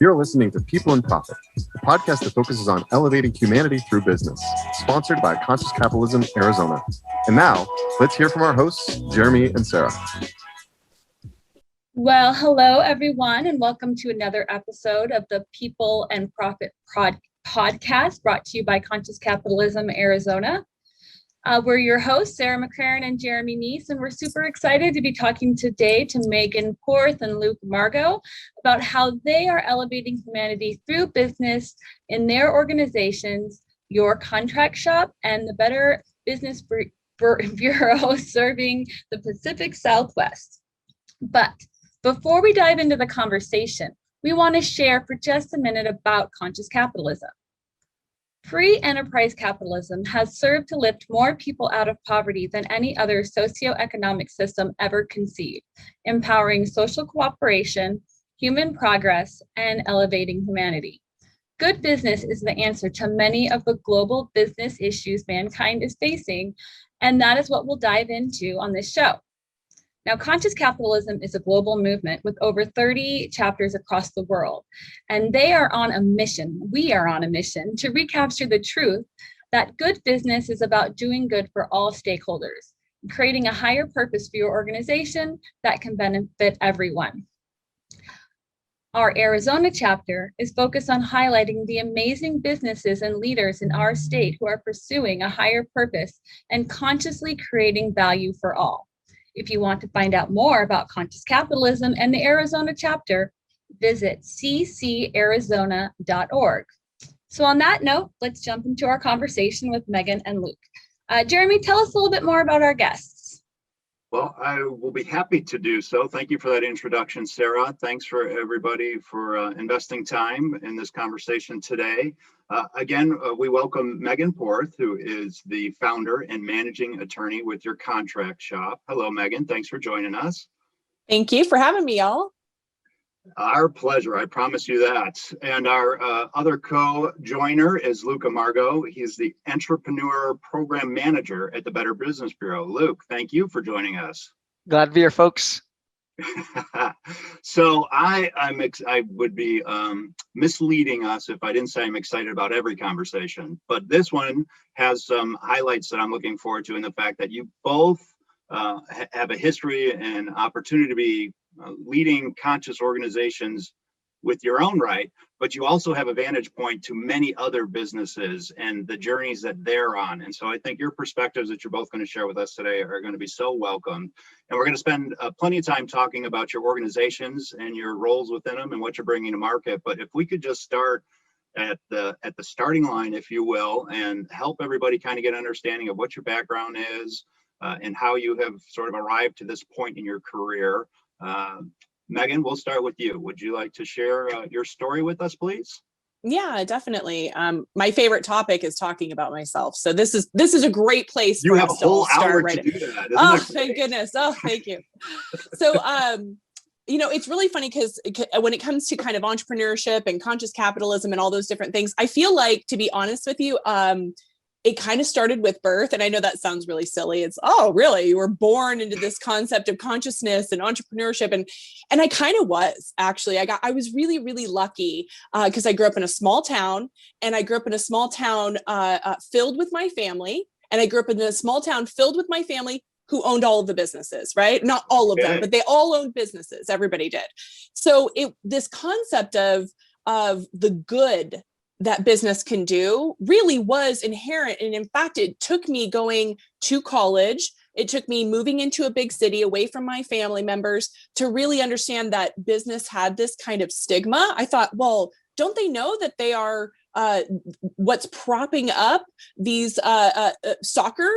You're listening to People and Profit, the podcast that focuses on elevating humanity through business, sponsored by Conscious Capitalism, Arizona. And now, let's hear from our hosts, Jeremy and Sarah. Well, hello, everyone, and welcome to another episode of the People and Profit podcast brought to you by Conscious Capitalism, Arizona. We're your hosts, Sarah McCraren and Jeremy Neese, and we're super excited to be talking today to Megan Porth and Luke Amargo about how they are elevating humanity through business in their organizations, Your Contract Shop, and the Better Business Bureau serving the Pacific Southwest. But before we dive into the conversation, we want to share for just a minute about conscious capitalism. Free enterprise capitalism has served to lift more people out of poverty than any other socioeconomic system ever conceived, empowering social cooperation, human progress, and elevating humanity. Good business is the answer to many of the global business issues mankind is facing, and that is what we'll dive into on this show. Now, conscious capitalism is a global movement with over 30 chapters across the world, and we are on a mission to recapture the truth that good business is about doing good for all stakeholders, creating a higher purpose for your organization that can benefit everyone. Our Arizona chapter is focused on highlighting the amazing businesses and leaders in our state who are pursuing a higher purpose and consciously creating value for all. If you want to find out more about conscious capitalism and the Arizona chapter, visit ccarizona.org. So on that note, let's jump into our conversation with Megan and Luke. Jeremy, tell us a little bit more about our guests. Well, I will be happy to do so. Thank you for that introduction, Sarah. Thanks for everybody for investing time in this conversation today. Again, we welcome Megan Porth, who is the founder and managing attorney with Your Contract Shop. Hello, Megan. Thanks for joining us. Thank you for having me, y'all. Our pleasure. I promise you that. And our other co-joiner is Luke Amargo. He's the Entrepreneur Program Manager at the Better Business Bureau. Luke, thank you for joining us. Glad to be here, folks. So I would be misleading us if I didn't say I'm excited about every conversation, but this one has some highlights that I'm looking forward to, in the fact that you both have a history and opportunity to be leading conscious organizations with your own right, but you also have a vantage point to many other businesses and the journeys that they're on. And so I think your perspectives that you're both going to share with us today are going to be so welcomed. And we're going to spend plenty of time talking about your organizations and your roles within them and what you're bringing to market. But if we could just start at the starting line, if you will, and help everybody kind of get an understanding of what your background is and how you have sort of arrived to this point in your career. Megan, we'll start with you. Would you like to share your story with us, please? Yeah, definitely. My favorite topic is talking about myself. So this is a great place you for have us a whole to start hour right to do that. Oh, thank goodness. Oh, thank you. So, it's really funny because when it comes to kind of entrepreneurship and conscious capitalism and all those different things, I feel like, to be honest with you, it kind of started with birth. And I know that sounds really silly. It's, oh, really? You were born into this concept of consciousness and entrepreneurship. And I kind of was, actually. I was really, really lucky because I grew up in a small town, and I grew up in a small town filled with my family. And I grew up in a small town filled with my family who owned all of the businesses, right? Not all of them, but they all owned businesses. Everybody did. So this concept of the good that business can do really was inherent. And in fact, it took me going to college. It took me moving into a big city away from my family members to really understand that business had this kind of stigma. I thought, well, don't they know that they are what's propping up these soccer?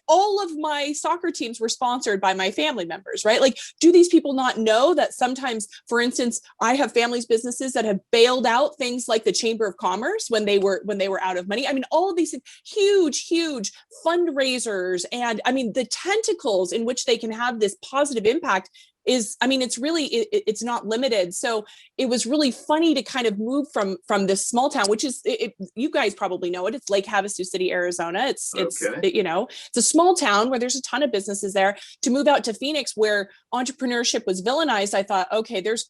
All of my soccer teams were sponsored by my family members, right? Like, do these people not know that sometimes, for instance, I have families' businesses that have bailed out things like the Chamber of Commerce when they were out of money? I mean, all of these huge fundraisers, and I mean, the tentacles in which they can have this positive impact I mean, it's really, it's not limited. So it was really funny to kind of move from this small town, which is, you guys probably know it. It's Lake Havasu City, Arizona. It's a small town where there's a ton of businesses there, to move out to Phoenix where entrepreneurship was villainized. I thought, okay, there's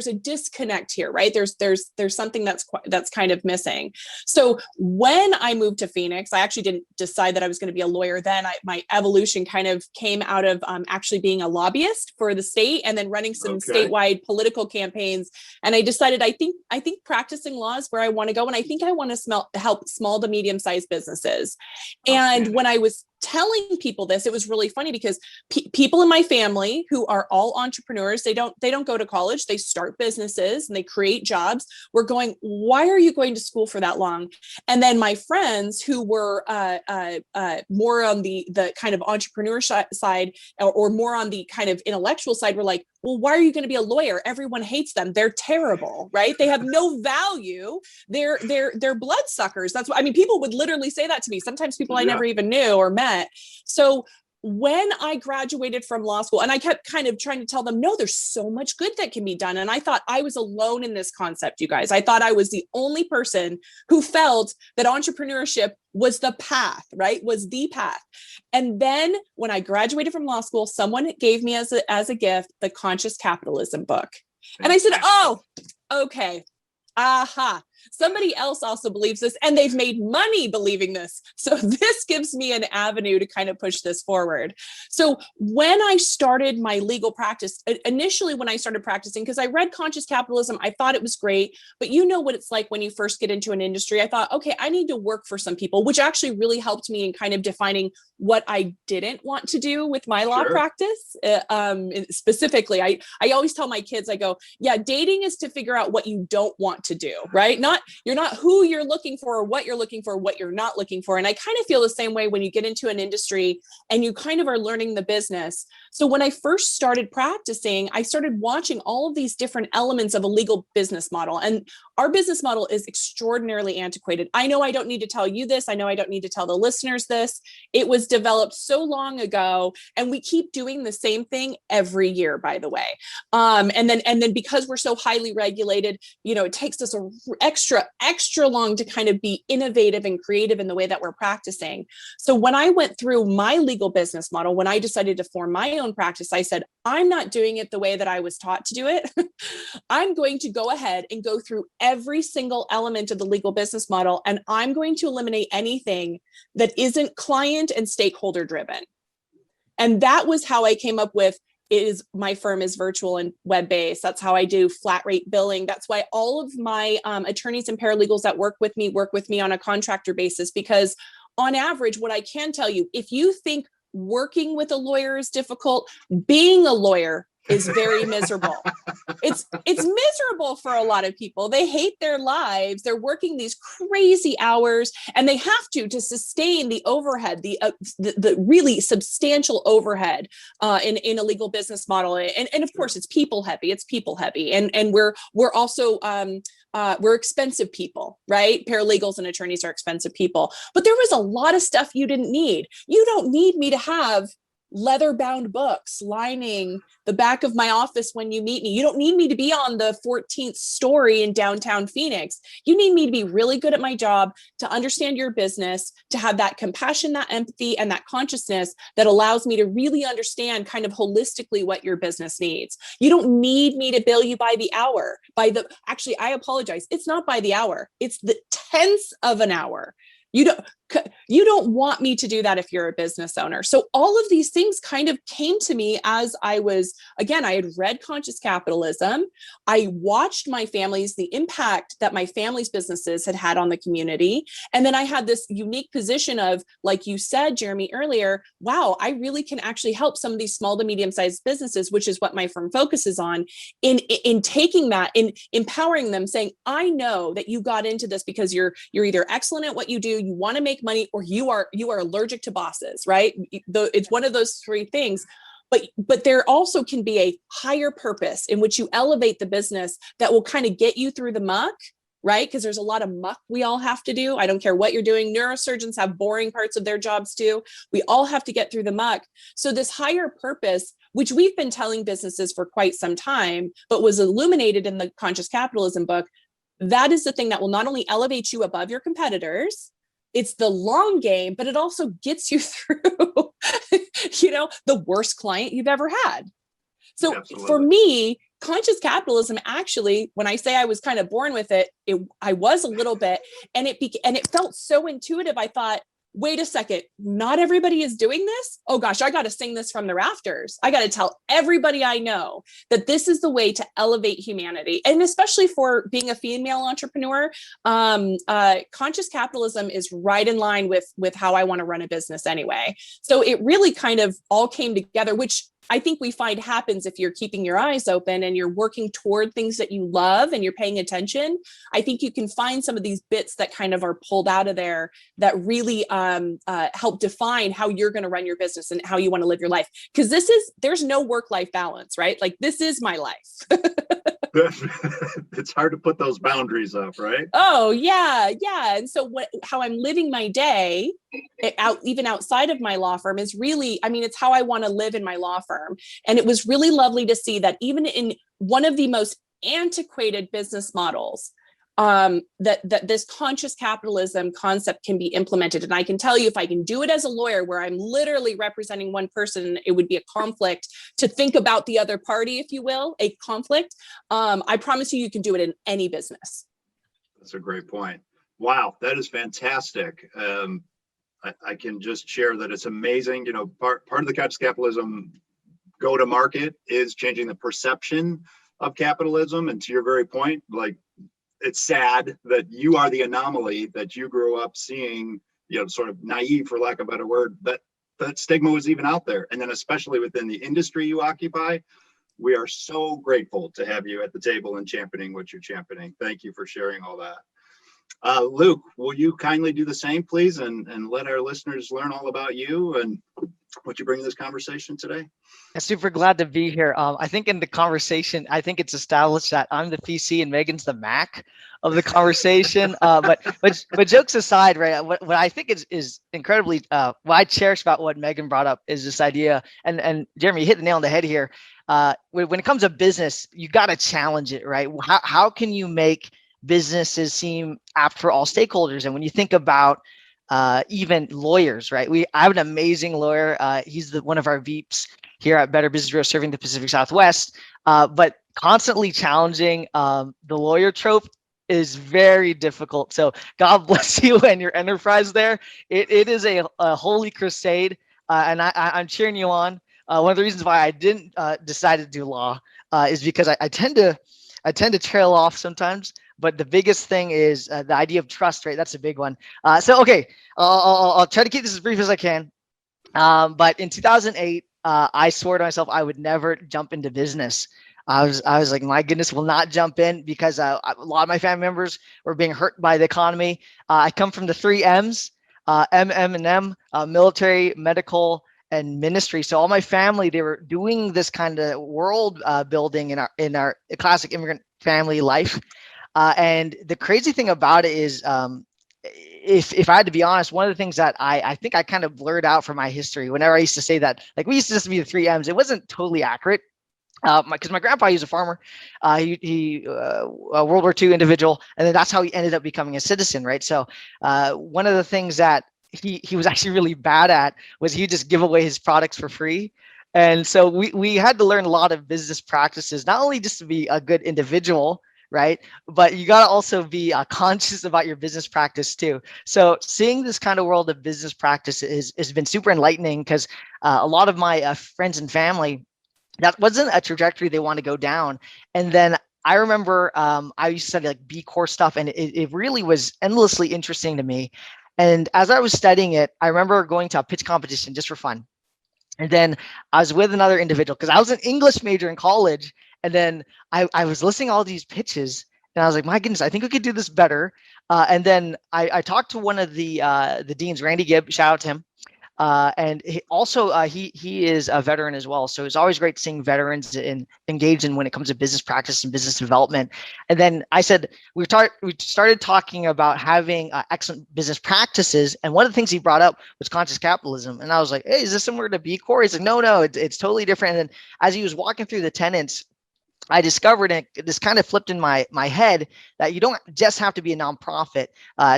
a disconnect here, right? There's something that's kind of missing. So when I moved to Phoenix, I actually didn't decide that I was going to be a lawyer then. My evolution kind of came out of actually being a lobbyist for the state and then running some statewide political campaigns. And I decided, I think practicing law is where I want to go. And I think I want to help small to medium-sized businesses. And when I was telling people this, it was really funny because people in my family who are all entrepreneurs, they don't go to college, they start businesses and they create jobs. We're going, why are you going to school for that long? And then my friends who were more on the kind of entrepreneur side or more on the kind of intellectual side were like, well, why are you going to be a lawyer? Everyone hates them. They're terrible, right? They have no value. They're bloodsuckers. That's what I mean. People would literally say that to me. Sometimes people I never even knew or met. So when I graduated from law school, and I kept kind of trying to tell them, no, there's so much good that can be done. And I thought I was alone in this concept, you guys. I thought I was the only person who felt that entrepreneurship was the path, right? Was the path. And then when I graduated from law school, someone gave me as a gift, the Conscious Capitalism book. And I said, oh, okay. Aha. Somebody else also believes this and they've made money believing this. So this gives me an avenue to kind of push this forward. So when I started my legal practice, initially when I started practicing, because I read Conscious Capitalism, I thought it was great, but you know what it's like when you first get into an industry. I thought, okay, I need to work for some people, which actually really helped me in kind of defining what I didn't want to do with my law practice. Specifically, I always tell my kids, I go, yeah, dating is to figure out what you don't want to do, right? You're not who you're looking for or what you're looking for, what you're not looking for. And I kind of feel the same way when you get into an industry and you kind of are learning the business. So when I first started practicing, I started watching all of these different elements of a legal business model. And our business model is extraordinarily antiquated. I know I don't need to tell you this. I know I don't need to tell the listeners this. It was developed so long ago, and we keep doing the same thing every year, by the way. And then because we're so highly regulated, it takes us extra long to kind of be innovative and creative in the way that we're practicing. So when I went through my legal business model, when I decided to form my own practice, I said, I'm not doing it the way that I was taught to do it. I'm going to go ahead and go through every single element of the legal business model, and I'm going to eliminate anything that isn't client and stakeholder driven. And that was how I came up with my firm is virtual and web-based. That's how I do flat rate billing. That's why all of my attorneys and paralegals that work with me on a contractor basis, because on average, what I can tell you, if you think working with a lawyer is difficult, being a lawyer is very miserable. It's miserable for a lot of people. They hate their lives. They're working these crazy hours, and they have to sustain the overhead, the really substantial overhead in a legal business model. And of course, it's people heavy. And we're also we're expensive people, right? Paralegals and attorneys are expensive people. But there was a lot of stuff you didn't need. You don't need me to have leather-bound books lining the back of my office when you meet me. You don't need me to be on the 14th story in downtown Phoenix. You need me to be really good at my job, to understand your business, to have that compassion, that empathy, and that consciousness that allows me to really understand kind of holistically what your business needs. You don't need me to bill you by the hour. Actually, I apologize. It's not by the hour. It's the tenths of an hour. You don't want me to do that if you're a business owner. So all of these things kind of came to me as I had read Conscious Capitalism. I watched the impact that my family's businesses had on the community. And then I had this unique position of, like you said, Jeremy, earlier, wow, I really can actually help some of these small to medium-sized businesses, which is what my firm focuses on, in taking that, in empowering them, saying, I know that you got into this because you're either excellent at what you do, you want to make money, or you are allergic to bosses, right? It's one of those three things. But there also can be a higher purpose in which you elevate the business that will kind of get you through the muck right? Because there's a lot of muck we all have to do. I don't care what you're doing. Neurosurgeons have boring parts of their jobs too. We all have to get through the muck. So this higher purpose, which we've been telling businesses for quite some time, but was illuminated in the Conscious Capitalism book, that is the thing that will not only elevate you above your competitors, it's the long game, but it also gets you through, the worst client you've ever had. So Absolutely. For me, conscious capitalism, actually, when I say I was kind of born with it, I was a little bit, and it felt so intuitive. I thought, wait a second, not everybody is doing this. Oh gosh, I got to sing this from the rafters. I got to tell everybody I know that this is the way to elevate humanity. And especially for being a female entrepreneur, conscious capitalism is right in line with how I want to run a business anyway. So it really kind of all came together, which I think we find happens if you're keeping your eyes open and you're working toward things that you love and you're paying attention. I think you can find some of these bits that kind of are pulled out of there that really help define how you're going to run your business and how you want to live your life. Because there's no work-life balance, right? Like, this is my life. It's hard to put those boundaries up, right? Oh yeah. And so how I'm living my day even outside of my law firm is really, it's how I want to live in my law firm. And it was really lovely to see that even in one of the most antiquated business models, that this conscious capitalism concept can be implemented. And I can tell you, if I can do it as a lawyer, where I'm literally representing one person, it would be a conflict to think about the other party, if you will, a conflict. I promise you can do it in any business. That's a great point. Wow, that is fantastic. I can just share that it's amazing. Part of the conscious capitalism go to market is changing the perception of capitalism. And to your very point, like, it's sad that you are the anomaly, that you grew up seeing, sort of naive, for lack of a better word, that stigma was even out there. And then especially within the industry you occupy, we are so grateful to have you at the table and championing what you're championing. Thank you for sharing all that. Luke, will you kindly do the same, please, and let our listeners learn all about you and what you bring to this conversation today? I'm super glad to be here. I think in the conversation, I think it's established that I'm the PC and Megan's the Mac of the conversation. But jokes aside, right? What I think is incredibly what I cherish about what Megan brought up is this idea, and Jeremy, you hit the nail on the head here. When it comes to business, you got to challenge it, right? How can you make businesses seem apt for all stakeholders? And when you think about even lawyers, right? I have an amazing lawyer. He's one of our VEPs here at Better Business Bureau, serving the Pacific Southwest. But constantly challenging the lawyer trope is very difficult. So God bless you and your enterprise there. It is a holy crusade, and I'm cheering you on. One of the reasons why I didn't decide to do law is because I tend to trail off sometimes. But the biggest thing is the idea of trust, right? That's a big one. Okay, I'll try to keep this as brief as I can. But in 2008, I swore to myself I would never jump into business. I was like, my goodness, will not jump in, because a lot of my family members were being hurt by the economy. I come from the 3 M's, M, military, medical, and ministry. So all my family, they were doing this kind of world building in our classic immigrant family life. And the crazy thing about it is, if I had to be honest, one of the things that I think I kind of blurred out from my history whenever I used to say that, like, we used to just be the 3 M's, it wasn't totally accurate. Because my grandpa, he was a farmer, he a World War II individual, and then that's how he ended up becoming a citizen, right? So one of the things that he was actually really bad at was he would just give away his products for free. And so we had to learn a lot of business practices, not only just to be a good individual, right? But you got to also be conscious about your business practice too. So seeing this kind of world of business practice has been super enlightening, because a lot of my friends and family, that wasn't a trajectory they want to go down. And then I remember I used to study like B Corps stuff, and it really was endlessly interesting to me. And as I was studying it, I remember going to a pitch competition just for fun. And then I was with another individual, because I was an English major in college. And then I was listening to all these pitches, and I was like, my goodness, I think we could do this better. And then I talked to one of the deans, Randy Gibb, shout out to him. And he is a veteran as well. So it's always great seeing veterans engaged in when it comes to business practice and business development. And then I said, we started talking about having excellent business practices. And one of the things he brought up was conscious capitalism. And I was like, hey, is this similar to B Corp? He's like, no, it's totally different. And then as he was walking through the tenets, I discovered, and this kind of flipped in my head, that you don't just have to be a nonprofit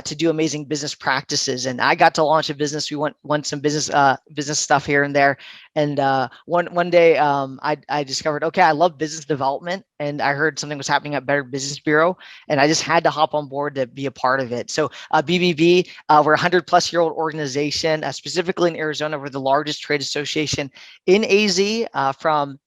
to do amazing business practices. And I got to launch a business. We won some business stuff here and there. And one day I discovered, okay, I love business development, and I heard something was happening at Better Business Bureau, and I just had to hop on board to be a part of it. So BBB, we're a 100-plus-year-old organization, specifically in Arizona. We're the largest trade association in AZ, from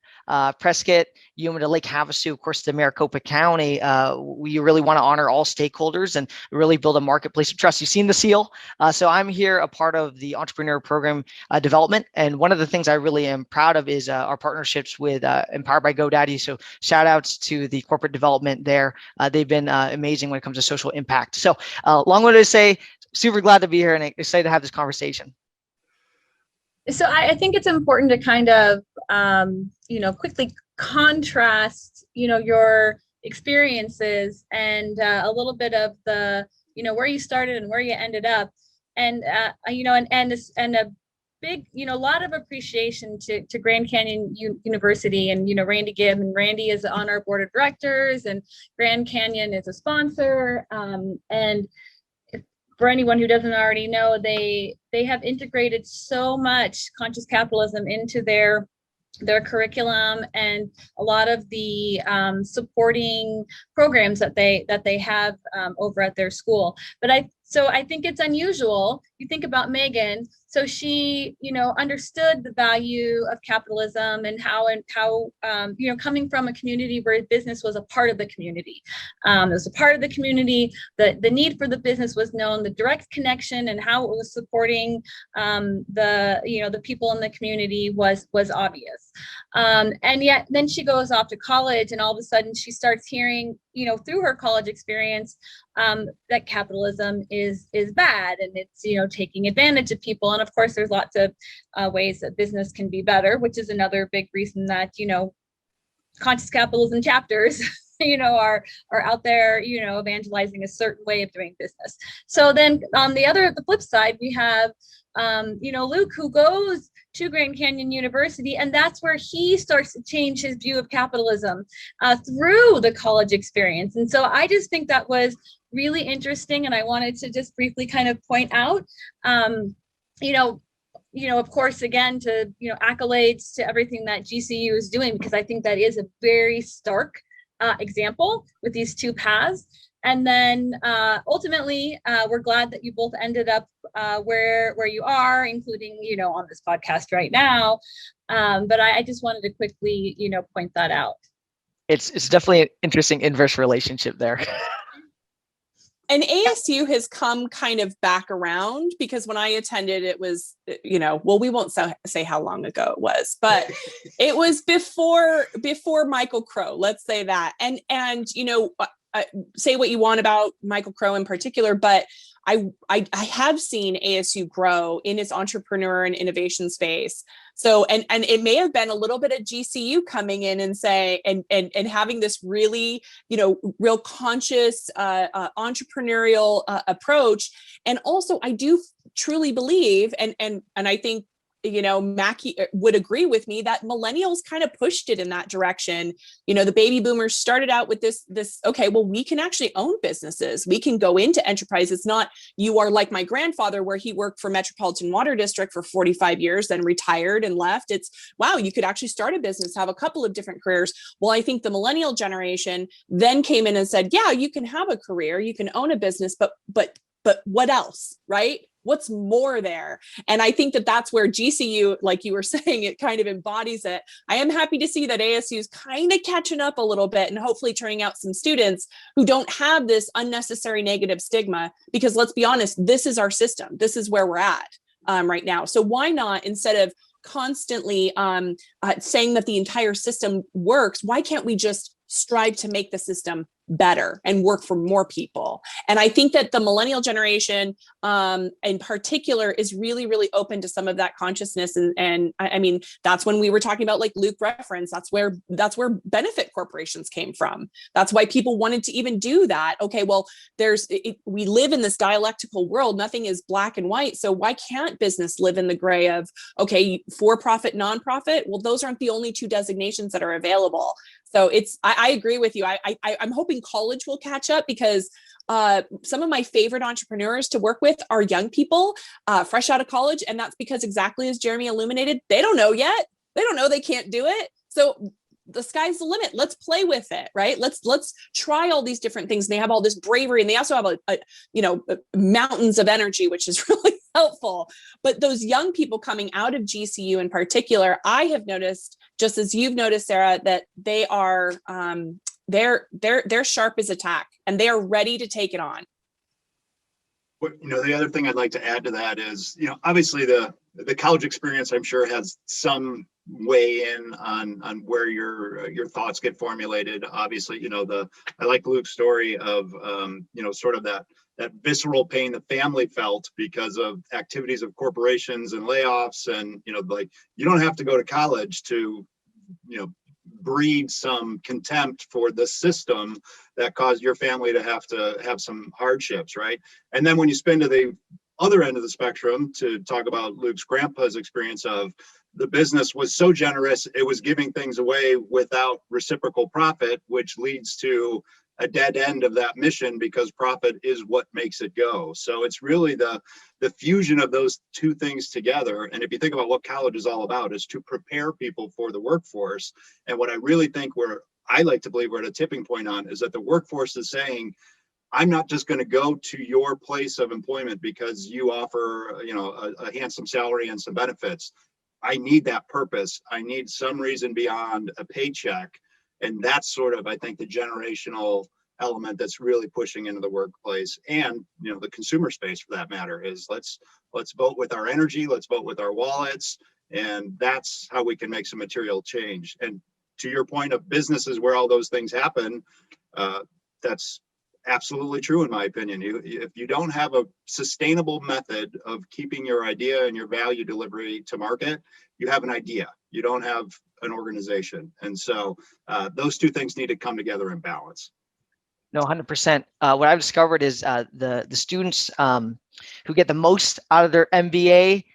Prescott, Yuma to Lake Havasu, of course, to Maricopa County. We really want to honor all stakeholders and really build a marketplace of trust. You've seen the seal. So I'm here a part of the entrepreneur program development. And one of the things I really am proud of is our partnerships with Empowered by GoDaddy. So shout outs to the corporate development there. They've been amazing when it comes to social impact. So long way to say, super glad to be here and excited to have this conversation. So I think it's important to kind of, quickly contrast, your experiences and a little bit of the, where you started and where you ended up. And, and a big, a lot of appreciation to Grand Canyon University and, Randy Gibb, and Randy is on our board of directors, and Grand Canyon is a sponsor. And for anyone who doesn't already know, they have integrated so much conscious capitalism into their curriculum and a lot of the supporting programs that they have over at their school. But I think it's unusual. You think about Megan. So she, understood the value of capitalism and how coming from a community where business was a part of the community. It was a part of the community. The need for the business was known. The direct connection and how it was supporting the people in the community was obvious. And yet then she goes off to college, and all of a sudden she starts hearing, through her college experience, that capitalism is bad, and it's taking advantage of people. And of course, there's lots of ways that business can be better, which is another big reason that conscious capitalism chapters are out there evangelizing a certain way of doing business. So then on the flip side, we have Luke, who goes to Grand Canyon University, and that's where he starts to change his view of capitalism through the college experience. And so I just think that was really interesting, and I wanted to just briefly kind of point out, of course, again, to accolades to everything that GCU is doing, because I think that is a very stark example with these two paths. And then ultimately, we're glad that you both ended up where you are, including, on this podcast right now. But I just wanted to quickly, point that out. It's definitely an interesting inverse relationship there. And ASU has come kind of back around, because when I attended, it was, we won't say how long ago it was, but it was before Michael Crow, let's say that. And say what you want about Michael Crow in particular, but I have seen ASU grow in its entrepreneur and innovation space. So, and it may have been a little bit of GCU coming in and say, and having this really, real conscious entrepreneurial approach. And also, I do truly believe, and I think, Mackie would agree with me, that millennials kind of pushed it in that direction. The baby boomers started out with this, okay, well, we can actually own businesses. We can go into enterprise. It's not, you are like my grandfather, where he worked for Metropolitan Water District for 45 years, then retired and left. It's, wow, you could actually start a business, have a couple of different careers. Well, I think the millennial generation then came in and said, yeah, you can have a career, you can own a business, but what else, right? What's more there? And I think that that's where GCU, like you were saying, it kind of embodies it. I am happy to see that ASU is kind of catching up a little bit and hopefully turning out some students who don't have this unnecessary negative stigma, because let's be honest, this is our system. This is where we're at right now. So why not, instead of constantly saying that the entire system works, why can't we just strive to make the system better and work for more people. And I think that the millennial generation in particular is really, really open to some of that consciousness. And I mean, that's when we were talking about, like Luke referenced, that's where benefit corporations came from. That's why people wanted to even do that. Okay, well, we live in this dialectical world. Nothing is black and white. So why can't business live in the gray of, okay, for-profit, nonprofit? Well, those aren't the only two designations that are available. So I agree with you. I'm hoping college will catch up, because some of my favorite entrepreneurs to work with are young people fresh out of college. And that's because, exactly as Jeremy illuminated, they don't know yet. They don't know they can't do it. So the sky's the limit. Let's play with it, right? Let's try all these different things. And they have all this bravery, and they also have mountains of energy, which is really helpful. But those young people coming out of GCU in particular, I have noticed, just as you've noticed, Sarah, that they are they're sharp as a tack, and they are ready to take it on. The other thing I'd like to add to that is, obviously the college experience, I'm sure, has some weigh in on where your thoughts get formulated. Obviously, I like Luke's story of sort of that visceral pain the family felt because of activities of corporations and layoffs, and like, you don't have to go to college to breed some contempt for the system that caused your family to have some hardships, right? And then when you spin to the other end of the spectrum to talk about Luke's grandpa's experience of, the business was so generous, it was giving things away without reciprocal profit, which leads to a dead end of that mission, because profit is what makes it go. So it's really the fusion of those two things together. And if you think about what college is all about, is to prepare people for the workforce. And what I really think I like to believe we're at a tipping point on, is that the workforce is saying, I'm not just going to go to your place of employment because you offer, a handsome salary and some benefits. I need that purpose. I need some reason beyond a paycheck. And that's sort of, I think, the generational element that's really pushing into the workplace, and the consumer space, for that matter, is let's vote with our energy, let's vote with our wallets, and that's how we can make some material change. And to your point of businesses where all those things happen, that's absolutely true, in my opinion. If you don't have a sustainable method of keeping your idea and your value delivery to market, you have an idea. You don't have an organization. And so those two things need to come together in balance. No, 100%. What I've discovered is the students who get the most out of their MBA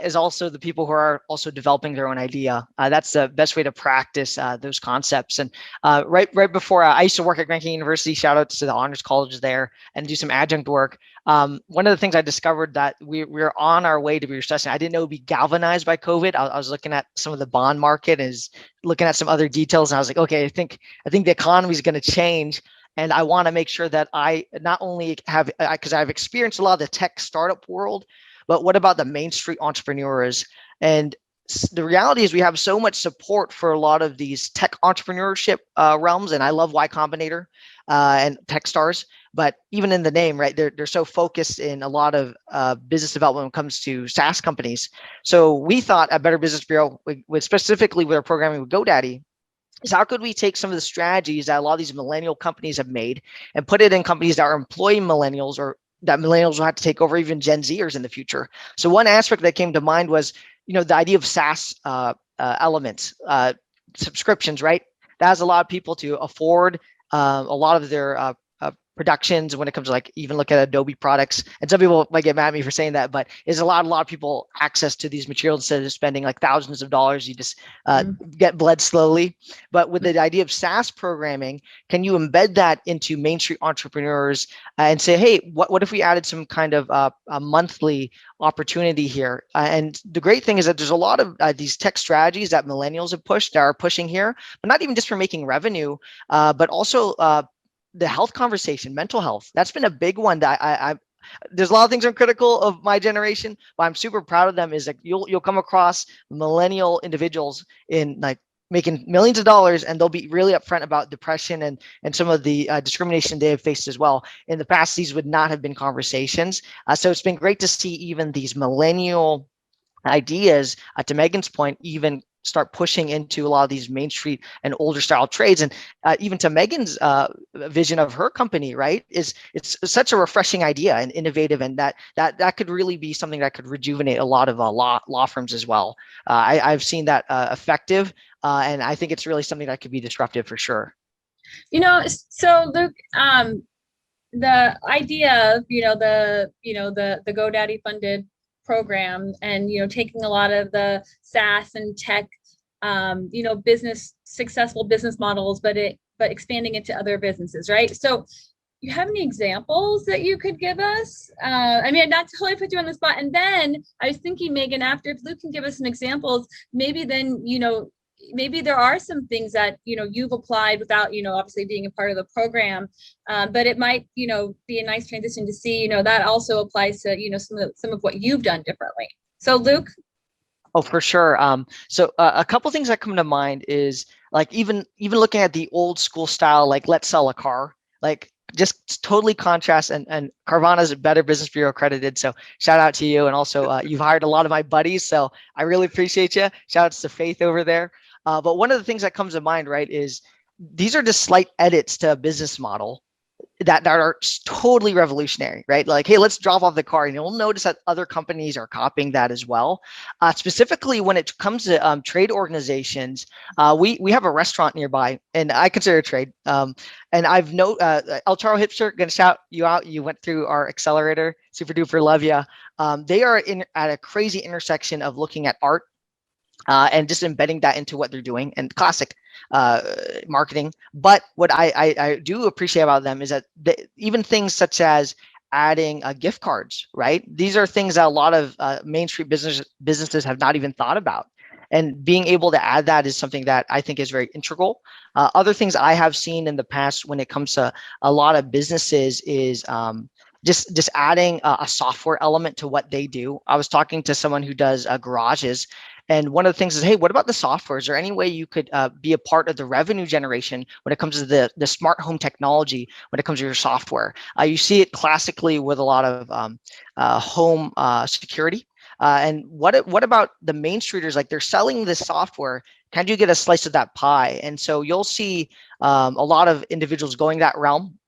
is also the people who are also developing their own idea. That's the best way to practice those concepts. And right before I used to work at Grand Canyon University, shout out to the honors college there, and do some adjunct work. One of the things I discovered that we're on our way to be recession. I didn't know it would be galvanized by COVID. I was looking at some of the bond market, is looking at some other details, and I was like, okay, I think the economy is going to change. And I want to make sure that I not only have, because I've experienced a lot of the tech startup world, but what about the Main Street entrepreneurs? And the reality is we have so much support for a lot of these tech entrepreneurship realms. And I love Y Combinator and Techstars, but even in the name, right, they're so focused in a lot of business development when it comes to SaaS companies. So we thought at Better Business Bureau, with specifically with our programming with GoDaddy, is how could we take some of the strategies that a lot of these millennial companies have made and put it in companies that are employing millennials, or that millennials will have to take over, even Gen Zers in the future. So one aspect that came to mind was, the idea of SaaS elements, subscriptions, right? That has a lot of people to afford a lot of their productions when it comes to, like, even look at Adobe products. And some people might get mad at me for saying that, but it's a lot of people access to these materials instead of spending like thousands of dollars. You just get bled slowly. But with the idea of SaaS programming, can you embed that into Main Street entrepreneurs and say, hey, what if we added some kind of a monthly opportunity here? And the great thing is that there's a lot of these tech strategies that millennials have pushed, that are pushing here, but not even just for making revenue, but also the health conversation, mental health. That's been a big one that I there's a lot of things that are critical of my generation, but I'm super proud of them. Is like you'll come across millennial individuals in like making millions of dollars, and they'll be really upfront about depression and some of the discrimination they have faced as well. In the past, these would not have been conversations. So it's been great to see even these millennial ideas, to Megan's point, even start pushing into a lot of these Main Street and older style trades. And even to Megan's vision of her company, right, it's such a refreshing idea and innovative, and that could really be something that could rejuvenate a lot of law firms as well. I've seen that effective, and I think it's really something that could be disruptive for sure. So Luke, the idea of the GoDaddy funded program, and taking a lot of the SaaS and tech successful business models, but expanding it to other businesses, right? So you have any examples that you could give us? I mean, not to totally put you on the spot. And then I was thinking, Megan, after, if Luke can give us some examples, maybe then maybe there are some things that you've applied without obviously being a part of the program, but it might be a nice transition to see that also applies to some of what you've done differently. So Luke. Oh, for sure. So a couple things that come to mind is like even looking at the old school style, like let's sell a car, like just totally contrast. And Carvana's a Better Business Bureau accredited, so shout out to you. And also you've hired a lot of my buddies, so I really appreciate you. Shout outs to Faith over there. But one of the things that comes to mind, right, is these are just slight edits to a business model that are totally revolutionary, right? Like, hey, let's drop off the car, and you'll notice that other companies are copying that as well. Specifically, when it comes to trade organizations, we have a restaurant nearby, and I consider a trade. And I've El Charro Hipster, gonna shout you out. You went through our accelerator, super duper love you. They are at a crazy intersection of looking at art and just embedding that into what they're doing, and classic marketing. But what I do appreciate about them is that even things such as adding gift cards, right? These are things that a lot of Main Street businesses have not even thought about. And being able to add that is something that I think is very integral. Other things I have seen in the past when it comes to a lot of businesses is just adding a software element to what they do. I was talking to someone who does garages, and one of the things is, hey, what about the software? Is there any way you could be a part of the revenue generation when it comes to the smart home technology, when it comes to your software? You see it classically with a lot of home security. And what about the Main Streeters? Like, they're selling this software. Can you get a slice of that pie? And so you'll see a lot of individuals going that realm.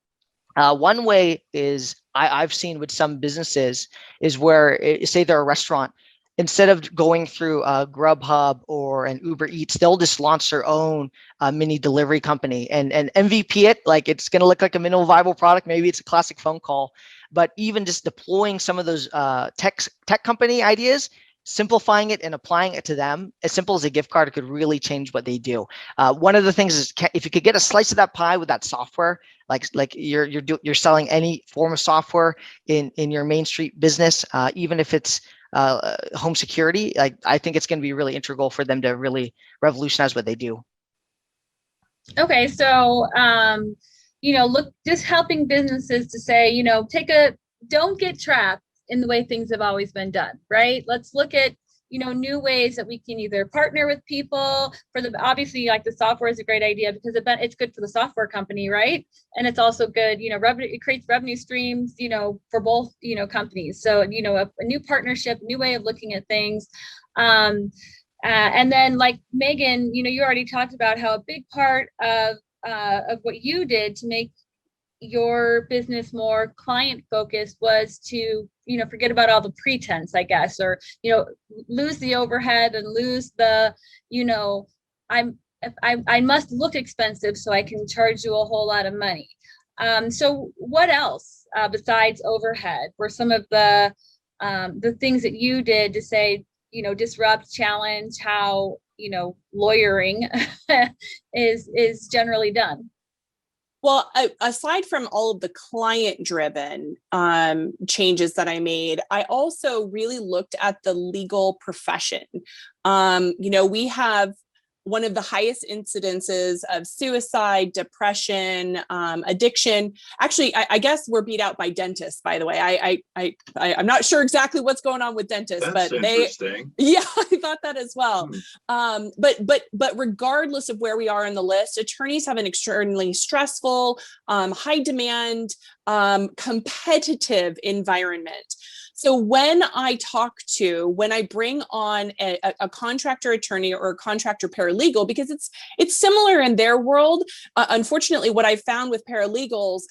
One way is I've seen with some businesses is where, say they're a restaurant, instead of going through Grubhub or an Uber Eats, they'll just launch their own mini delivery company and MVP it. Like, it's going to look like a minimal viable product. Maybe it's a classic phone call, but even just deploying some of those tech company ideas, simplifying it and applying it to them, as simple as a gift card, could really change what they do. One of the things is, if you could get a slice of that pie with that software, like you're selling any form of software in your Main Street business, even if it's home security, like, I think it's going to be really integral for them to really revolutionize what they do. Okay, so look, just helping businesses to say, don't get trapped in the way things have always been done, right? Let's look at new ways that we can either partner with people obviously, like, the software is a great idea because it's good for the software company, right? And it's also good, revenue, it creates revenue streams, for both, companies. So, a new partnership, new way of looking at things. And then, like Megan, you already talked about how a big part of what you did to make your business more client focused was to forget about all the pretense, I guess, or lose the overhead and lose the I must look expensive so I can charge you a whole lot of money. So what else besides overhead were some of the things that you did to say, disrupt, challenge how lawyering is generally done? Well, aside from all of the client-driven changes that I made, I also really looked at the legal profession. We have one of the highest incidences of suicide, depression, addiction. Actually, I guess we're beat out by dentists, by the way. I'm not sure exactly what's going on with dentists, That's but interesting. Yeah, I thought that as well. But regardless of where we are in the list, attorneys have an extremely stressful, high demand, competitive environment. So when I bring on a contractor attorney or a contractor paralegal, because it's similar in their world. Unfortunately, what I found with paralegals,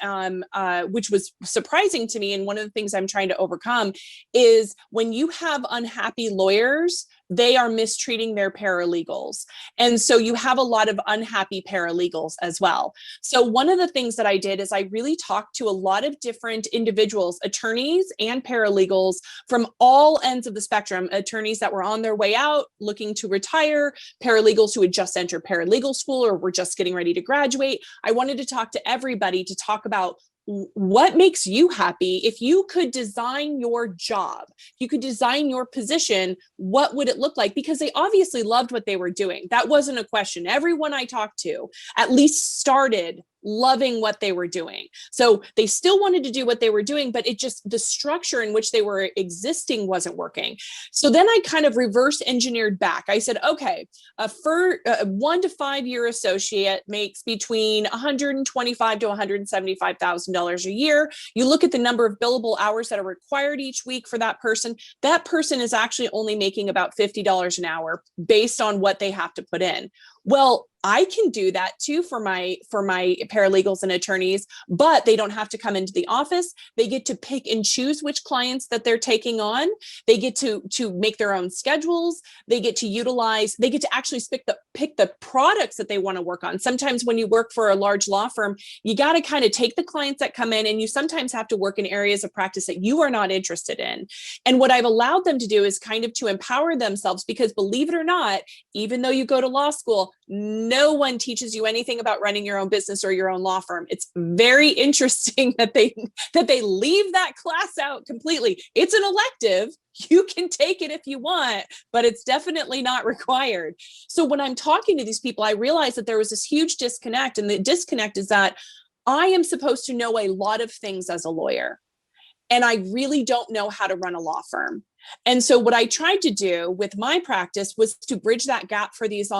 which was surprising to me, and one of the things I'm trying to overcome, is when you have unhappy lawyers, they are mistreating their paralegals. And so you have a lot of unhappy paralegals as well. So one of the things that I did is I really talked to a lot of different individuals, attorneys and paralegals from all ends of the spectrum, attorneys that were on their way out, looking to retire, paralegals who had just entered paralegal school or were just getting ready to graduate. I wanted to talk to everybody to talk about what makes you happy. If you could design your job, you could design your position, what would it look like? Because they obviously loved what they were doing. That wasn't a question. Everyone I talked to at least started loving what they were doing. So they still wanted to do what they were doing, but it just, the structure in which they were existing wasn't working. So then I kind of reverse engineered back. I said, okay, a 1 to 5 year associate makes between $125,000 to $175,000 a year. You look at the number of billable hours that are required each week for that person is actually only making about $50 an hour based on what they have to put in. Well, I can do that too for my paralegals and attorneys, but they don't have to come into the office. They get to pick and choose which clients that they're taking on. They get to make their own schedules. They get to actually pick the products that they want to work on. Sometimes when you work for a large law firm, you got to kind of take the clients that come in, and you sometimes have to work in areas of practice that you are not interested in. And what I've allowed them to do is kind of to empower themselves, because believe it or not, even though you go to law school, no one teaches you anything about running your own business or your own law firm. It's very interesting that they leave that class out completely. It's an elective. You can take it if you want, but it's definitely not required. So when I'm talking to these people, I realized that there was this huge disconnect, and the disconnect is that I am supposed to know a lot of things as a lawyer, and I really don't know how to run a law firm. And so what I tried to do with my practice was to bridge that gap for these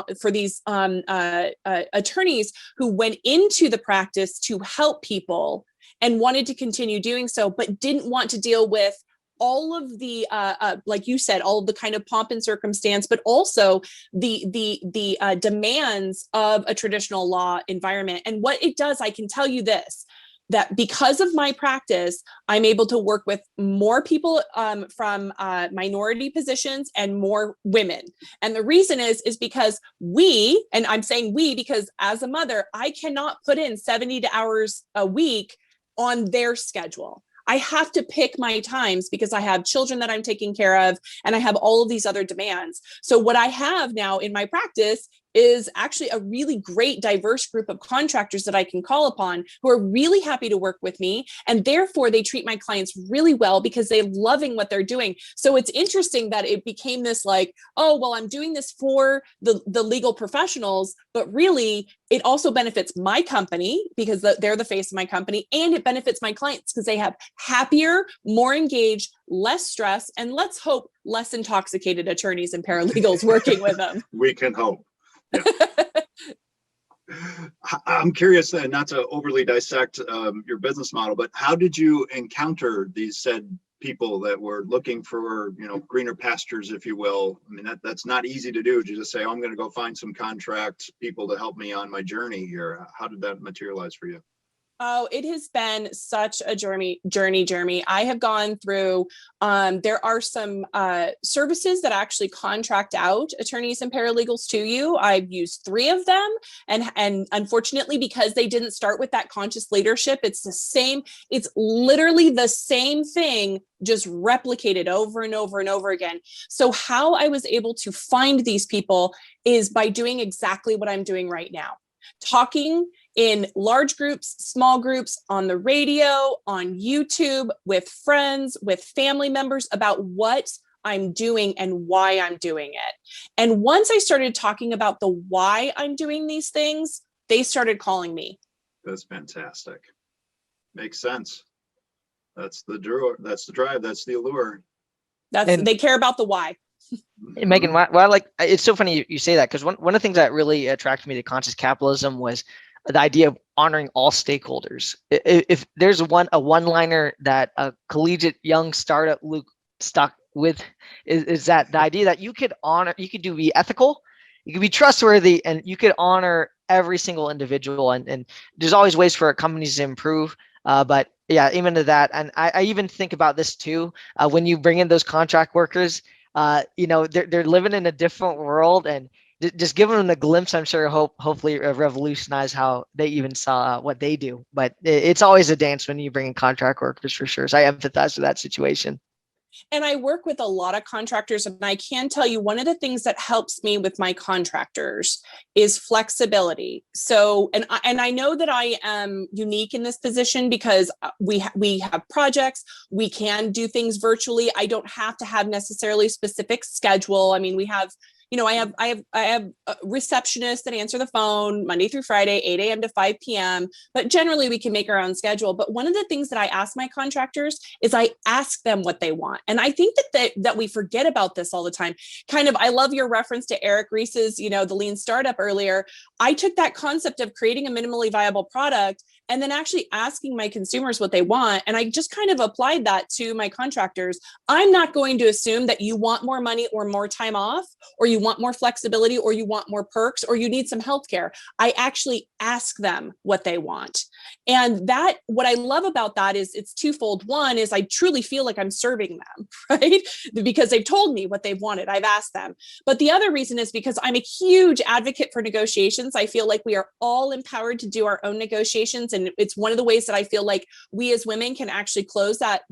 attorneys who went into the practice to help people and wanted to continue doing so, but didn't want to deal with all of the, like you said, all of the kind of pomp and circumstance, but also the demands of a traditional law environment. And what it does, I can tell you this, that because of my practice, I'm able to work with more people from minority positions and more women. And the reason is because and I'm saying we, because as a mother, I cannot put in 70 hours a week on their schedule. I have to pick my times because I have children that I'm taking care of, and I have all of these other demands. So what I have now in my practice is actually a really great diverse group of contractors that I can call upon who are really happy to work with me. And therefore they treat my clients really well because they're loving what they're doing. So it's interesting that it became this like, oh, well, I'm doing this for the legal professionals, but really it also benefits my company because they're the face of my company, and it benefits my clients because they have happier, more engaged, less stress, and let's hope less intoxicated attorneys and paralegals working with them. We can hope. Yeah. I'm curious, not to overly dissect your business model, but how did you encounter these said people that were looking for, greener pastures, if you will? I mean, that's not easy to do. To just say, oh, I'm going to go find some contract people to help me on my journey here. How did that materialize for you? Oh, it has been such a journey, Jeremy. I have gone through, there are some services that actually contract out attorneys and paralegals to you. I've used 3 of them. And unfortunately, because they didn't start with that conscious leadership, it's literally the same thing, just replicated over and over and over again. So how I was able to find these people is by doing exactly what I'm doing right now. Talking in large groups, small groups, on the radio, on YouTube, with friends, with family members about what I'm doing and why I'm doing it. And once I started talking about the why I'm doing these things, they started calling me. That's fantastic. Makes sense. That's the drive. That's the allure. They care about the why. Hey, Megan, why it's so funny you say that, because one of the things that really attracted me to conscious capitalism was the idea of honoring all stakeholders. If there's a one-liner that a collegiate young startup stuck with is that the idea that you could be ethical, you could be trustworthy, and you could honor every single individual. And there's always ways for companies to improve. But yeah, even to that, and I even think about this too. When you bring in those contract workers, they're living in a different world, and just giving them a glimpse, I'm sure, hopefully revolutionize how they even saw what they do. But it's always a dance when you bring in contract workers, for sure. So I empathize with that situation. And I work with a lot of contractors, and I can tell you one of the things that helps me with my contractors is flexibility. So, and I know that I am unique in this position because we have projects, we can do things virtually. I don't have to have necessarily a specific schedule. I mean, we have, I have receptionists that answer the phone Monday through Friday, 8 a.m. to 5 p.m. But generally we can make our own schedule. But one of the things that I ask my contractors is I ask them what they want. And I think that we forget about this all the time. I love your reference to Eric Ries's, the lean startup earlier. I took that concept of creating a minimally viable product and then actually asking my consumers what they want. And I just kind of applied that to my contractors. I'm not going to assume that you want more money or more time off, or you want more flexibility, or you want more perks, or you need some healthcare. I actually ask them what they want. And that, what I love about that is it's twofold. One is I truly feel like I'm serving them, right? Because they've told me what they've wanted. I've asked them. But the other reason is because I'm a huge advocate for negotiations. I feel like we are all empowered to do our own negotiations. And it's one of the ways that I feel like we as women can actually close that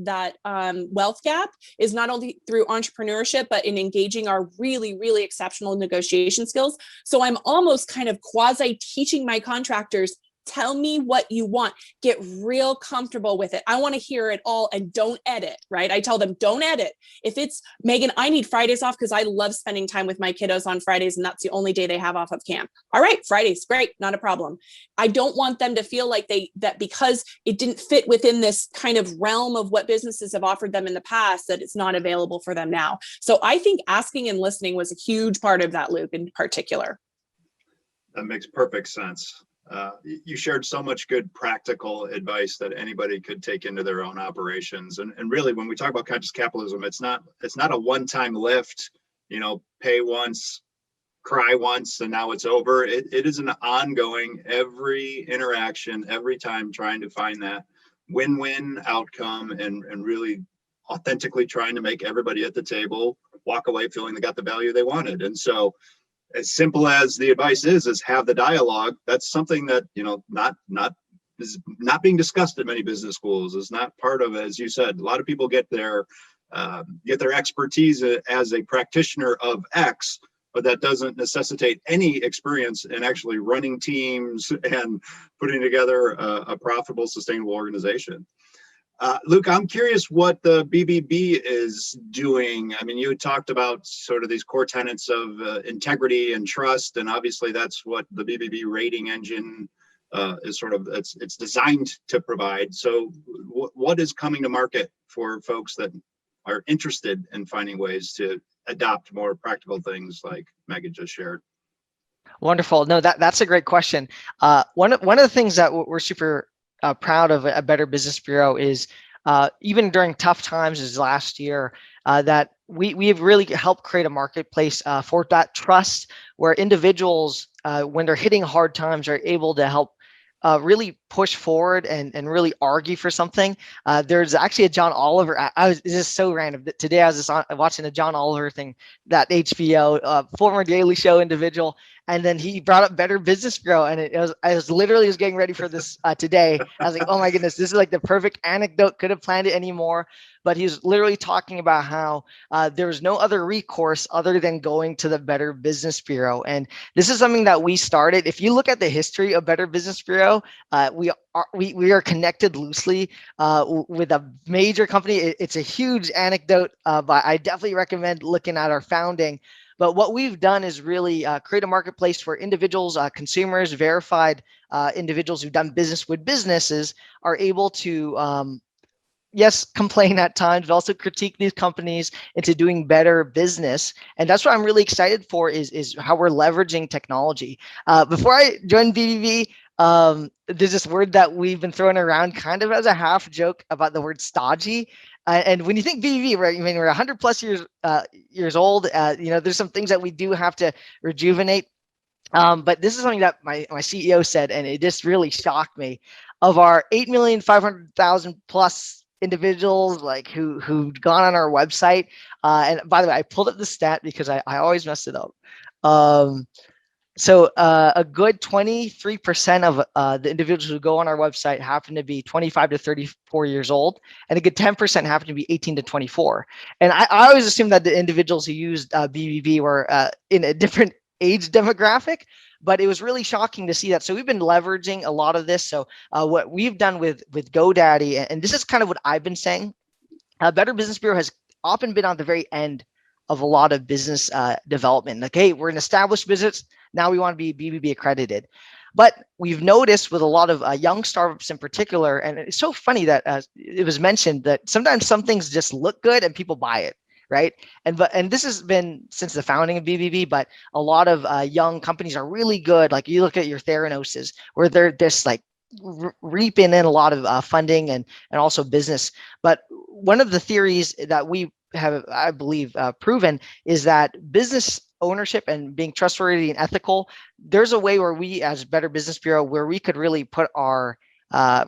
wealth gap is not only through entrepreneurship, but in engaging our really, really exceptional negotiation skills. So I'm almost kind of quasi teaching my contractors, tell me what you want, get real comfortable with it. I want to hear it all and don't edit, right? I tell them, don't edit. If it's Megan, I need Fridays off because I love spending time with my kiddos on Fridays and that's the only day they have off of camp. All right, Fridays, great, not a problem. I don't want them to feel like that because it didn't fit within this kind of realm of what businesses have offered them in the past, that it's not available for them now. So I think asking and listening was a huge part of that, Luke, in particular. That makes perfect sense. You shared so much good practical advice that anybody could take into their own operations. And really, when we talk about conscious capitalism, it's not a one-time lift, pay once, cry once, and now it's over. It is an ongoing, every interaction, every time trying to find that win-win outcome and really authentically trying to make everybody at the table walk away feeling they got the value they wanted. And so as simple as the advice is have the dialogue. That's something that, is not being discussed at many business schools, is not part of, as you said, a lot of people get their expertise as a practitioner of X, but that doesn't necessitate any experience in actually running teams and putting together a profitable, sustainable organization. Luke, I'm curious what the BBB is doing. I mean, you talked about sort of these core tenets of integrity and trust, and obviously that's what the BBB rating engine is sort of, it's designed to provide. So what is coming to market for folks that are interested in finding ways to adopt more practical things like Megan just shared? Wonderful. No, that's a great question. One of the things that we're super proud of a Better Business Bureau is even during tough times as last year, that we have really helped create a marketplace for that trust, where individuals, when they're hitting hard times, are able to help really push forward and really argue for something. There's actually a John Oliver. This is so random. Today I was just watching a John Oliver thing, that HBO former Daily Show individual, and then he brought up Better Business Bureau, and I was literally getting ready for this today. I was like, oh my goodness, this is like the perfect anecdote. Could have planned it anymore. But he was literally talking about how there was no other recourse other than going to the Better Business Bureau. And this is something that we started. If you look at the history of Better Business Bureau, we are connected loosely with a major company. It's a huge anecdote, but I definitely recommend looking at our founding. But what we've done is really create a marketplace where individuals, consumers, verified individuals who've done business with businesses are able to yes, complain at times, but also critique these companies into doing better business. And that's what I'm really excited for is how we're leveraging technology. Before I joined BBB, there's this word that we've been throwing around kind of as a half joke about the word stodgy. And when you think BBB, right, I mean, we're 100 plus years old. There's some things that we do have to rejuvenate. But this is something that my CEO said, and it just really shocked me. Of our 8,500,000 plus individuals like who'd gone on our website, and by the way, I pulled up the stat because I always mess it up. So a good 23% of the individuals who go on our website happen to be 25 to 34 years old, and a good 10% happen to be 18 to 24. And I always assumed that the individuals who used BBB were in a different age demographic, but it was really shocking to see that. So we've been leveraging a lot of this. So what we've done with GoDaddy, and this is kind of what I've been saying, Better Business Bureau has often been on the very end of a lot of business development. Like, hey, we're an established business. Now we want to be BBB accredited. But we've noticed with a lot of young startups in particular, and it's so funny that it was mentioned that sometimes some things just look good and people buy it, right? And this has been since the founding of BBB, but a lot of young companies are really good. Like you look at your Theranoses, where they're just like reaping in a lot of funding and also business. But one of the theories that we have, I believe, proven is that business ownership and being trustworthy and ethical, there's a way where we as Better Business Bureau, where we could really put our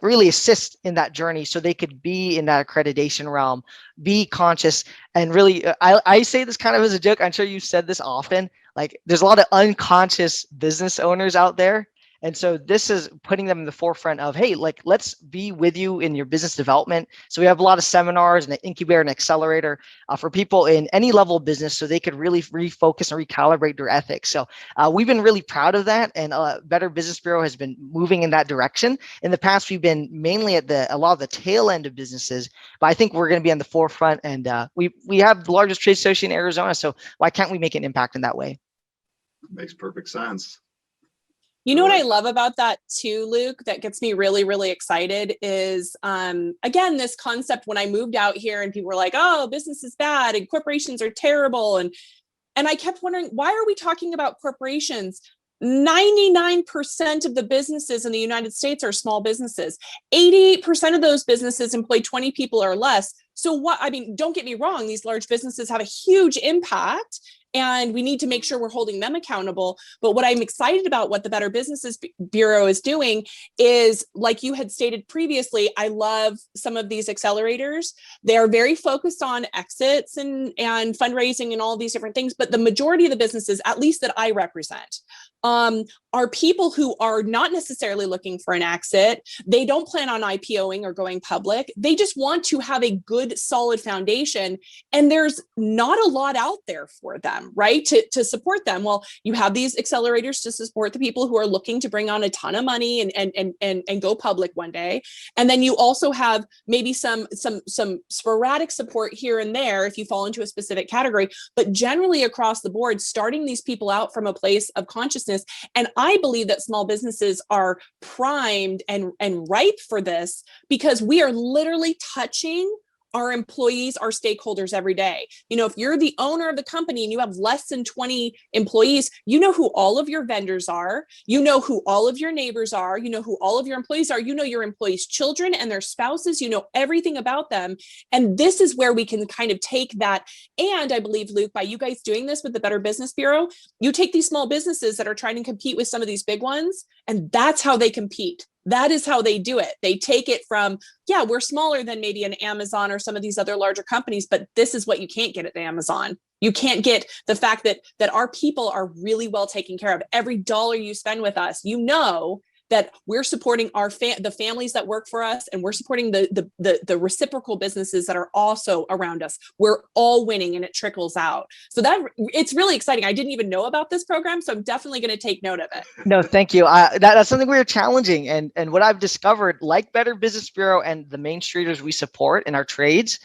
really assist in that journey so they could be in that accreditation realm, be conscious, and really, I say this kind of as a joke. I'm sure you've said this often, like there's a lot of unconscious business owners out there. And so this is putting them in the forefront of, hey, like, let's be with you in your business development. So we have a lot of seminars and an incubator and accelerator for people in any level of business so they could really refocus and recalibrate their ethics. So we've been really proud of that. And Better Business Bureau has been moving in that direction. In the past, we've been mainly at a lot of the tail end of businesses, but I think we're going to be on the forefront. And we have the largest trade association in Arizona. So why can't we make an impact in that way? Makes perfect sense. You know what I love about that too, Luke, that gets me really, really excited is, again, this concept when I moved out here and people were like, oh, business is bad and corporations are terrible. And I kept wondering, why are we talking about corporations? 99% of the businesses in the United States are small businesses. 88% of those businesses employ 20 people or less. So what, I mean, don't get me wrong, these large businesses have a huge impact and we need to make sure we're holding them accountable. But what I'm excited about what the Better Businesses Bureau is doing is, like you had stated previously, I love some of these accelerators. They are very focused on exits and fundraising and all these different things. But the majority of the businesses, at least that I represent, are people who are not necessarily looking for an exit. They don't plan on IPOing or going public. They just want to have a good, solid foundation. And there's not a lot out there for them, right? To support them. Well, you have these accelerators to support the people who are looking to bring on a ton of money and go public one day. And then you also have maybe some sporadic support here and there if you fall into a specific category, but generally across the board, starting these people out from a place of consciousness. And I believe that small businesses are primed and ripe for this because we are literally touching our employees, our stakeholders every day. You know, if you're the owner of the company and you have less than 20 employees, you know who all of your vendors are, you know who all of your neighbors are, you know who all of your employees are, you know your employees' children and their spouses, you know everything about them. And this is where we can kind of take that. And I believe, Luke, by you guys doing this with the Better Business Bureau, you take these small businesses that are trying to compete with some of these big ones, and that's how they compete. That is how they do it. They take it from, yeah, we're smaller than maybe an Amazon or some of these other larger companies, but this is what you can't get at the Amazon. You can't get the fact that our people are really well taken care of. Every dollar you spend with us, you know that we're supporting the families that work for us, and we're supporting the reciprocal businesses that are also around us. We're all winning, and it trickles out. So that it's really exciting. I didn't even know about this program, so I'm definitely going to take note of it. No, thank you. That's something we are challenging, and what I've discovered, like Better Business Bureau and the Main Streeters we support in our trades,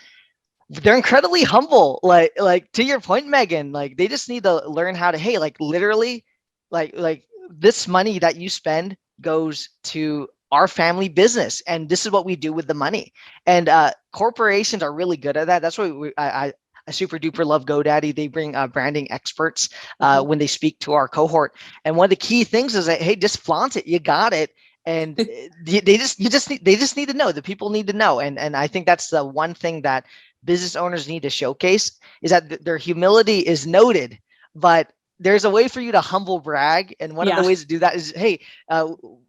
they're incredibly humble. Like to your point, Megan, like they just need to learn how to, hey, like literally, like this money that you spend goes to our family business, and this is what we do with the money. And corporations are really good at that. That's why I super duper love GoDaddy. They bring branding experts when they speak to our cohort. And one of the key things is that, hey, just flaunt it. You got it. and they just need to know. The people need to know, and I think that's the one thing that business owners need to showcase, is that their humility is noted, but there's a way for you to humble brag, and one of the ways to do that is, hey,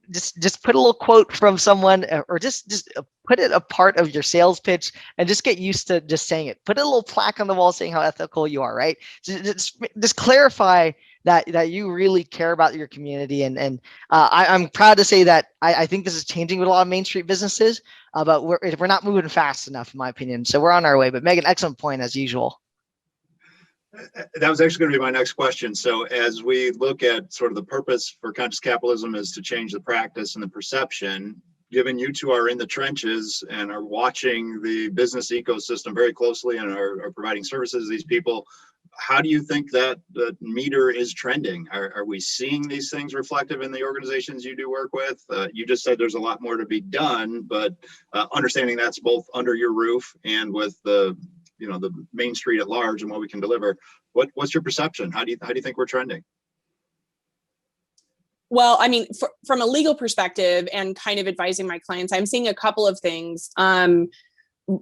just put a little quote from someone, or just put it a part of your sales pitch, and just get used to just saying it. Put a little plaque on the wall saying how ethical you are, right? Just clarify that you really care about your community, and I'm proud to say that I think this is changing with a lot of Main Street businesses, but we're not moving fast enough, in my opinion. So we're on our way. But Megan, excellent point as usual. That was actually going to be my next question. So as we look at sort of the purpose for conscious capitalism is to change the practice and the perception, given you two are in the trenches and are watching the business ecosystem very closely and are providing services to these people, how do you think that the meter is trending? Are we seeing these things reflective in the organizations you do work with? You just said there's a lot more to be done, but understanding that's both under your roof and with the Main Street at large and what we can deliver. What's your perception? How do you think we're trending? Well, I mean, from a legal perspective and kind of advising my clients, I'm seeing a couple of things.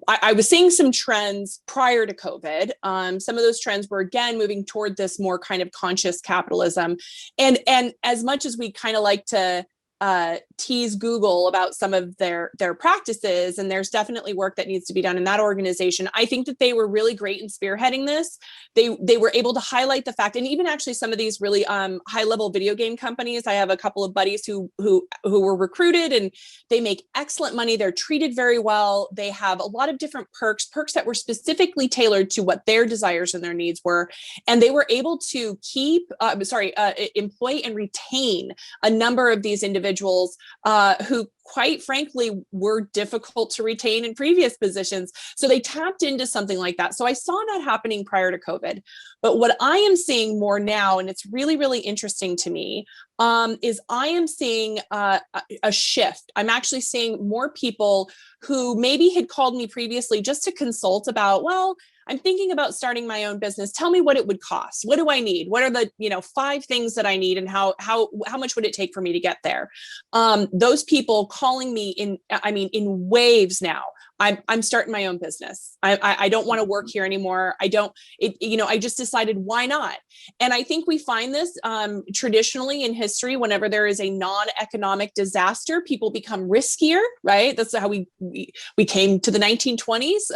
I was seeing some trends prior to COVID. Some of those trends were, again, moving toward this more kind of conscious capitalism. And as much as we kind of like to tease Google about some of their practices, and there's definitely work that needs to be done in that organization, I think that they were really great in spearheading this. They were able to highlight the fact, and even actually some of these really high level video game companies. I have a couple of buddies who were recruited, and they make excellent money. They're treated very well. They have a lot of different perks that were specifically tailored to what their desires and their needs were, and they were able to employ and retain a number of these individuals who, quite frankly, were difficult to retain in previous positions. So they tapped into something like that. So I saw that happening prior to COVID. But what I am seeing more now, and it's really, really interesting to me, is I am seeing a shift. I'm actually seeing more people who maybe had called me previously just to consult about, well, I'm thinking about starting my own business. Tell me what it would cost. What do I need? What are the 5 things that I need, and how much would it take for me to get there? Those people calling me in waves now. I'm starting my own business. I don't want to work here anymore. I just decided, why not? And I think we find this traditionally in history. Whenever there is a non-economic disaster, people become riskier, right? That's how we came to the 1920s.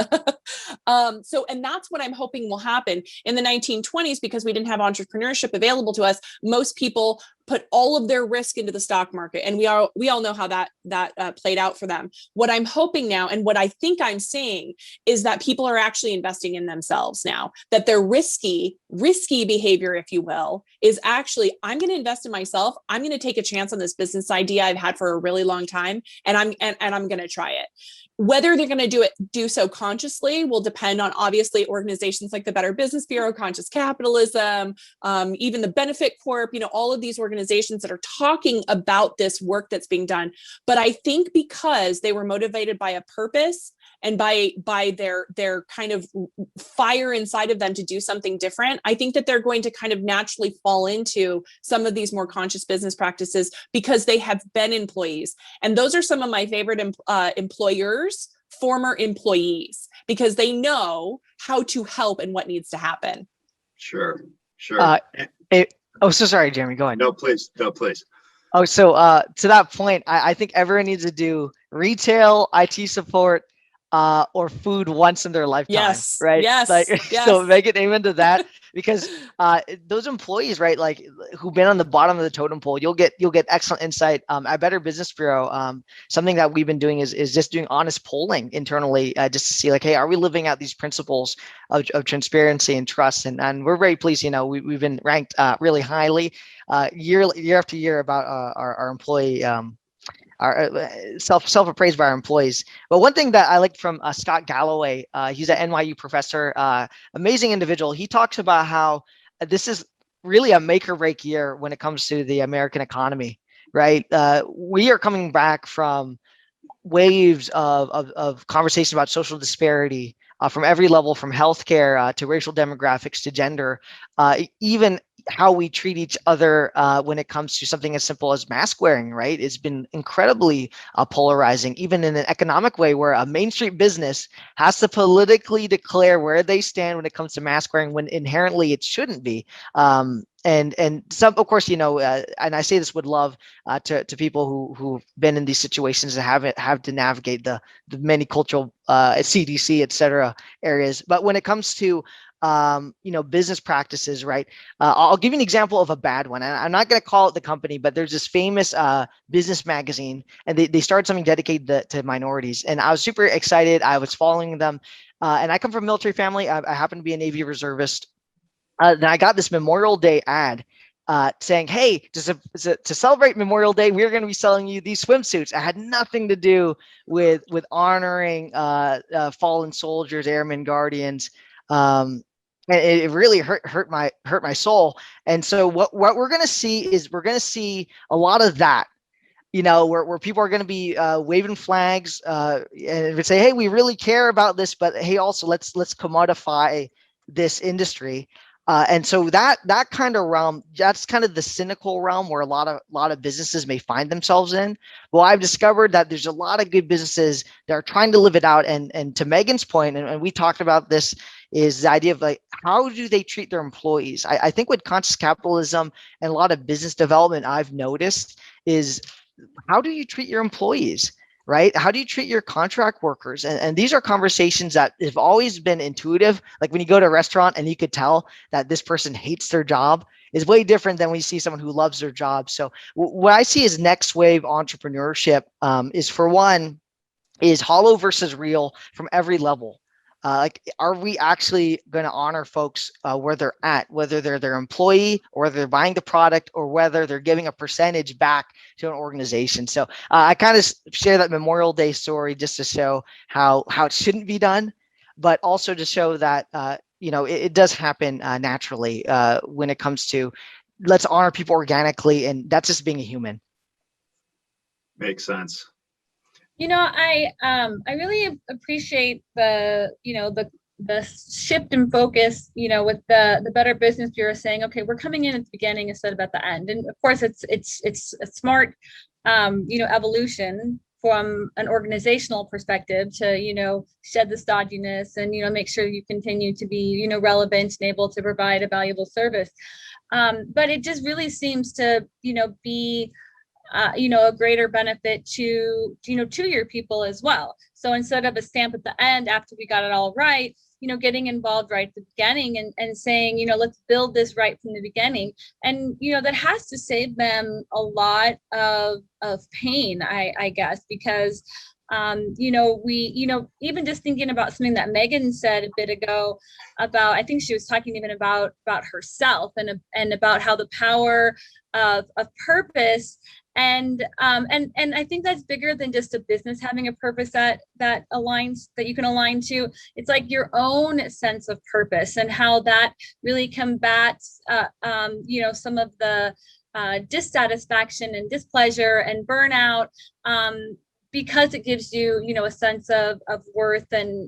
And that's what I'm hoping will happen in the 1920s, because we didn't have entrepreneurship available to us. Most people put all of their risk into the stock market, and we all know how that played out for them. What I'm hoping now, and what I think I'm seeing, is that people are actually investing in themselves now. That their risky behavior, if you will, is actually, I'm going to invest in myself. I'm going to take a chance on this business idea I've had for a really long time, and I'm going to try it. Whether they're going to do so consciously will depend on, obviously, organizations like the Better Business Bureau, Conscious Capitalism, even the Benefit Corp, all of these organizations that are talking about this work that's being done. But I think because they were motivated by a purpose and by their kind of fire inside of them to do something different, I think that they're going to kind of naturally fall into some of these more conscious business practices because they have been employees. And those are some of my favorite employers, former employees, because they know how to help and what needs to happen. Sure. So sorry, Jeremy, go ahead. No, please. Oh, so to that point, I think everyone needs to do retail, IT support, or food once in their lifetime. Yes. Right. Yes. Yes. So make it amen to that, because those employees, right, like who've been on the bottom of the totem pole, you'll get excellent insight. At Better Business Bureau, something that we've been doing is just doing honest polling internally, just to see, like, hey, are we living out these principles of transparency and trust? And we're very pleased. We've been ranked really highly year after year about our employee. Our self-appraised by our employees. But one thing that I liked from Scott Galloway, he's an NYU professor, amazing individual. He talks about how this is really a make or break year when it comes to the American economy, right? We are coming back from waves of conversation about social disparity from every level, from healthcare to racial demographics to gender, even how we treat each other when it comes to something as simple as mask wearing, right? It's been incredibly polarizing, even in an economic way, where a Main Street business has to politically declare where they stand when it comes to mask wearing, when inherently it shouldn't be. And some, of course, and I say this with love to people who've been in these situations and have to navigate the many cultural CDC, et cetera, areas. But when it comes to business practices, right? I'll give you an example of a bad one. And I'm not going to call it the company, but there's this famous business magazine, and they started something dedicated to minorities. And I was super excited. I was following them. And I come from a military family. I happen to be a Navy reservist. And I got this Memorial Day ad saying, hey, to celebrate Memorial Day, we're going to be selling you these swimsuits. It had nothing to do with honoring fallen soldiers, airmen, guardians. And it really hurt my soul. And so what we're going to see is a lot of that, where people are going to be waving flags and would say, hey, we really care about this, but hey, also let's commodify this industry. And so that kind of realm, that's kind of the cynical realm where a lot of businesses may find themselves in. Well, I've discovered that there's a lot of good businesses that are trying to live it out. And to Megan's point, and we talked about this, is the idea of like, how do they treat their employees? I think with conscious capitalism and a lot of business development, I've noticed is, how do you treat your employees? Right? How do you treat your contract workers? And these are conversations that have always been intuitive. Like when you go to a restaurant and you could tell that this person hates their job, is way different than when you see someone who loves their job. So what I see as next wave entrepreneurship is, for one, is hollow versus real from every level. Like, are we actually going to honor folks where they're at, whether they're their employee or whether they're buying the product or whether they're giving a percentage back to an organization? So I kind of share that Memorial Day story just to show how it shouldn't be done, but also to show that, it does happen naturally when it comes to, let's honor people organically. And that's just being a human. Makes sense. I really appreciate the shift in focus, with the Better Business Bureau saying, okay, we're coming in at the beginning instead of at the end. And of course, it's a smart, evolution from an organizational perspective to, shed the stodginess and, make sure you continue to be, relevant and able to provide a valuable service. But it just really seems to, be a greater benefit to your people as well. So instead of a stamp at the end after we got it all right, getting involved right at the beginning and saying, let's build this right from the beginning. And, that has to save them a lot of pain, I guess, because even just thinking about something that Megan said a bit ago about, I think she was talking even about herself and about how the power of purpose and I think that's bigger than just a business having a purpose that aligns, that you can align to. It's like your own sense of purpose and how that really combats some of the dissatisfaction and displeasure and burnout, because it gives you, a sense of worth and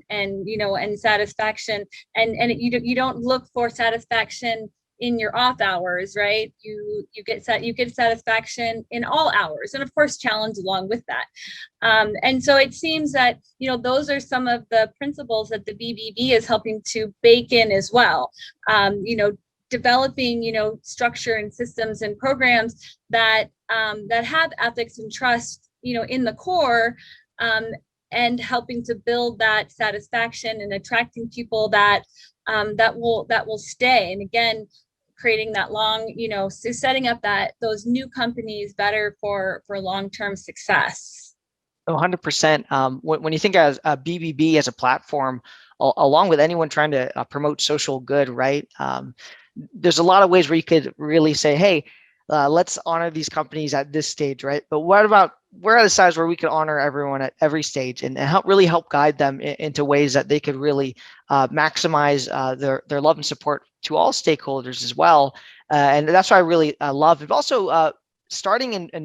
satisfaction, and you don't look for satisfaction in your off hours, right? You get satisfaction in all hours, and of course challenge along with that. And so it seems that those are some of the principles that the BBB is helping to bake in as well. Developing structure and systems and programs that have ethics and trust in the core, and helping to build that satisfaction and attracting people that will stay. And again, creating that long, setting up those new companies better for long-term success. 100%. When you think as a BBB as a platform, along with anyone trying to promote social good, right? There's a lot of ways where you could really say, hey, let's honor these companies at this stage, right? But what about, we're at a size where we can honor everyone at every stage and help guide them into ways that they could really maximize their love and support to all stakeholders as well. And that's why I really love it. Also, starting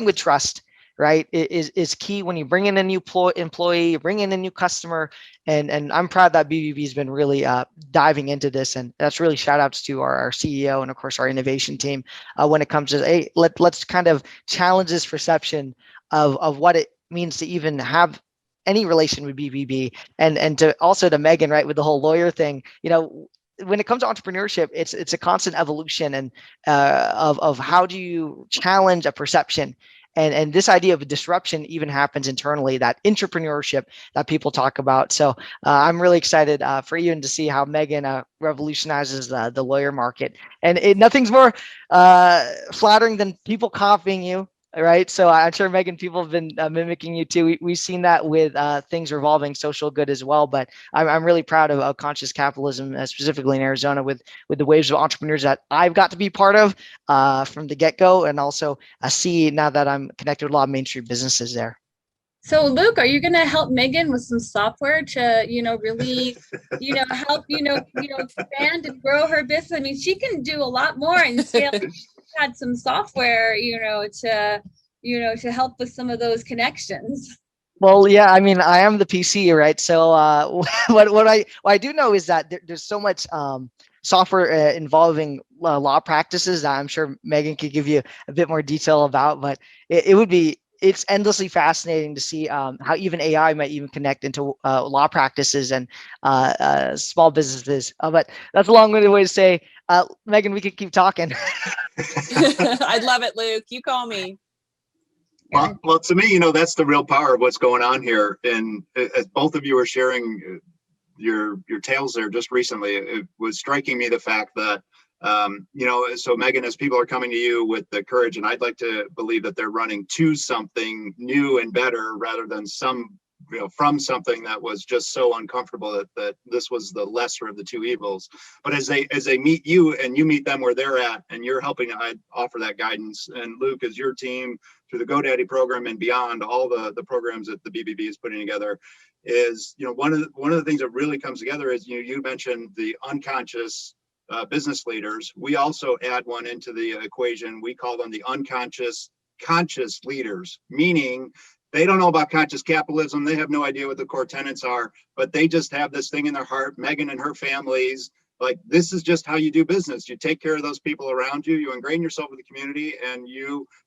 with trust. right, is key when you bring in a new employee, you bring in a new customer. And I'm proud that BBB has been really diving into this. And that's really shout outs to our CEO and of course our innovation team when it comes to, hey, let's kind of challenge this perception of what it means to even have any relation with BBB. And to also to Megan, right, with the whole lawyer thing, when it comes to entrepreneurship, it's a constant evolution and of how do you challenge a perception. And this idea of disruption even happens internally, that entrepreneurship that people talk about. So I'm really excited for Ian to see how Megan revolutionizes the lawyer market. And nothing's more flattering than people copying you, right? So I'm sure, Megan, people have been mimicking you too. We've seen that with things revolving social good as well. But I'm really proud of conscious capitalism, specifically in Arizona, with the waves of entrepreneurs that I've got to be part of from the get-go, and also see now that I'm connected with a lot of Main Street businesses there. So Luke, are you going to help Megan with some software to, really, help, expand and grow her business? I mean, she can do a lot more and scale. Had some software, to help with some of those connections. Well, yeah, I mean, I am the PC, right? So what I do know is that there's so much software involving law practices that I'm sure Megan could give you a bit more detail about, but it's endlessly fascinating to see how even AI might even connect into law practices and small businesses. But that's a long-winded way to say, Megan, we could keep talking. I'd love it, Luke. You call me. Well, to me, that's the real power of what's going on here. And as both of you are sharing your tales there just recently, it was striking me the fact that so Megan, as people are coming to you with the courage, and I'd like to believe that they're running to something new and better rather than from something that was just so uncomfortable that this was the lesser of the two evils. But as they meet you and you meet them where they're at, and you're helping to offer that guidance, and Luke, as your team through the GoDaddy program and beyond, all the programs that the BBB is putting together, is one of the things that really comes together is you mentioned the unconscious business leaders. We also add one into the equation. We call them the unconscious conscious leaders, meaning they don't know about conscious capitalism. They have no idea what the core tenets are, but they just have this thing in their heart. Megan and her families, like, this is just how you do business. You take care of those people around you, you ingrain yourself with the community, and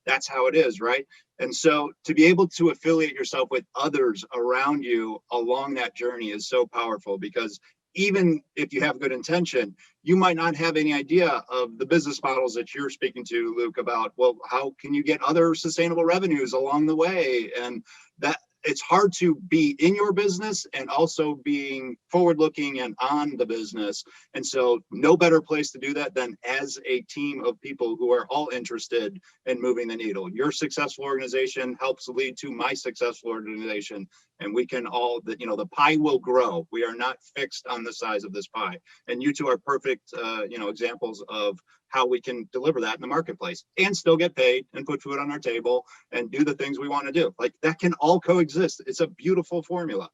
that's how it is, right? And so to be able to affiliate yourself with others around you along that journey is so powerful, because even if you have good intention, you might not have any idea of the business models that you're speaking to, Luke, about, well, how can you get other sustainable revenues along the way? And that it's hard to be in your business and also being forward-looking and on the business. And so no better place to do that than as a team of people who are all interested in moving the needle. Your successful organization helps lead to my successful organization. And we can all, the pie will grow. We are not fixed on the size of this pie. And you two are perfect, examples of how we can deliver that in the marketplace and still get paid and put food on our table and do the things we want to do. Like, that can all coexist. It's a beautiful formula.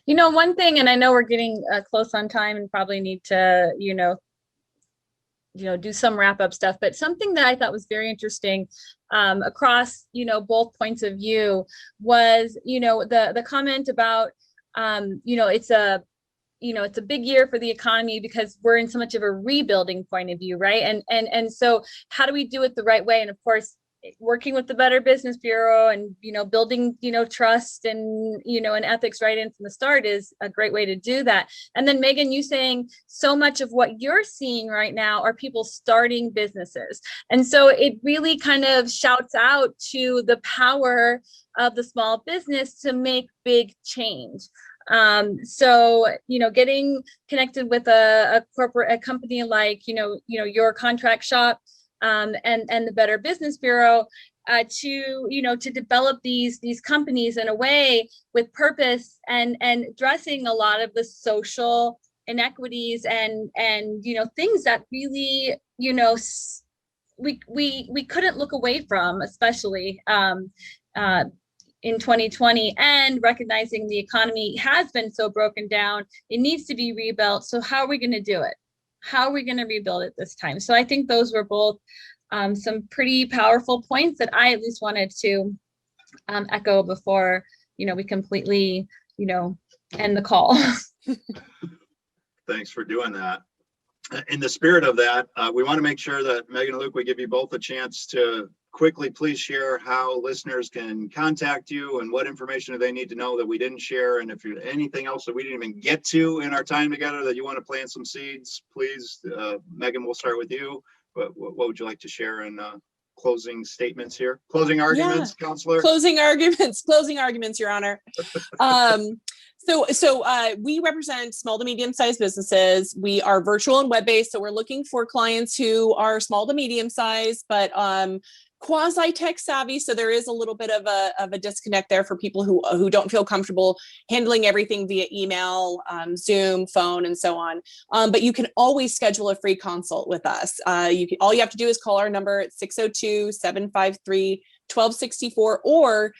One thing, and I know we're getting close on time and probably need to, do some wrap up stuff, but something that I thought was very interesting across, both points of view was, the comment about, it's a big year for the economy because we're in so much of a rebuilding point of view, right? And so how do we do it the right way? And of course, working with the Better Business Bureau and, building, trust and, and ethics right in from the start is a great way to do that. And then Megan, you saying so much of what you're seeing right now are people starting businesses. And so it really kind of shouts out to the power of the small business to make big change. So, getting connected with a company like, your contract shop, and the Better Business Bureau, to develop these companies in a way with purpose and addressing a lot of the social inequities and things that really, we couldn't look away from, especially, in 2020, and recognizing the economy has been so broken down, it needs to be rebuilt. So how are we going to do it? How are we going to rebuild it this time? So I think those were both some pretty powerful points that I at least wanted to echo before, we completely, end the call. Thanks for doing that. In the spirit of that, we want to make sure that Megan and Luke, we give you both a chance to quickly please share how listeners can contact you and what information do they need to know that we didn't share. And if there's anything else that we didn't even get to in our time together that you want to plant some seeds, please, Megan, we'll start with you. But what would you like to share in closing statements here? Closing arguments, Counselor? Closing arguments, Your Honor. So we represent small to medium-sized businesses. We are virtual and web-based, so we're looking for clients who are small to medium-sized, but quasi-tech savvy. So there is a little bit of a disconnect there for people who don't feel comfortable handling everything via email, Zoom, phone, and so on. But you can always schedule a free consult with us. All you have to do is call our number at 602-753-1264, or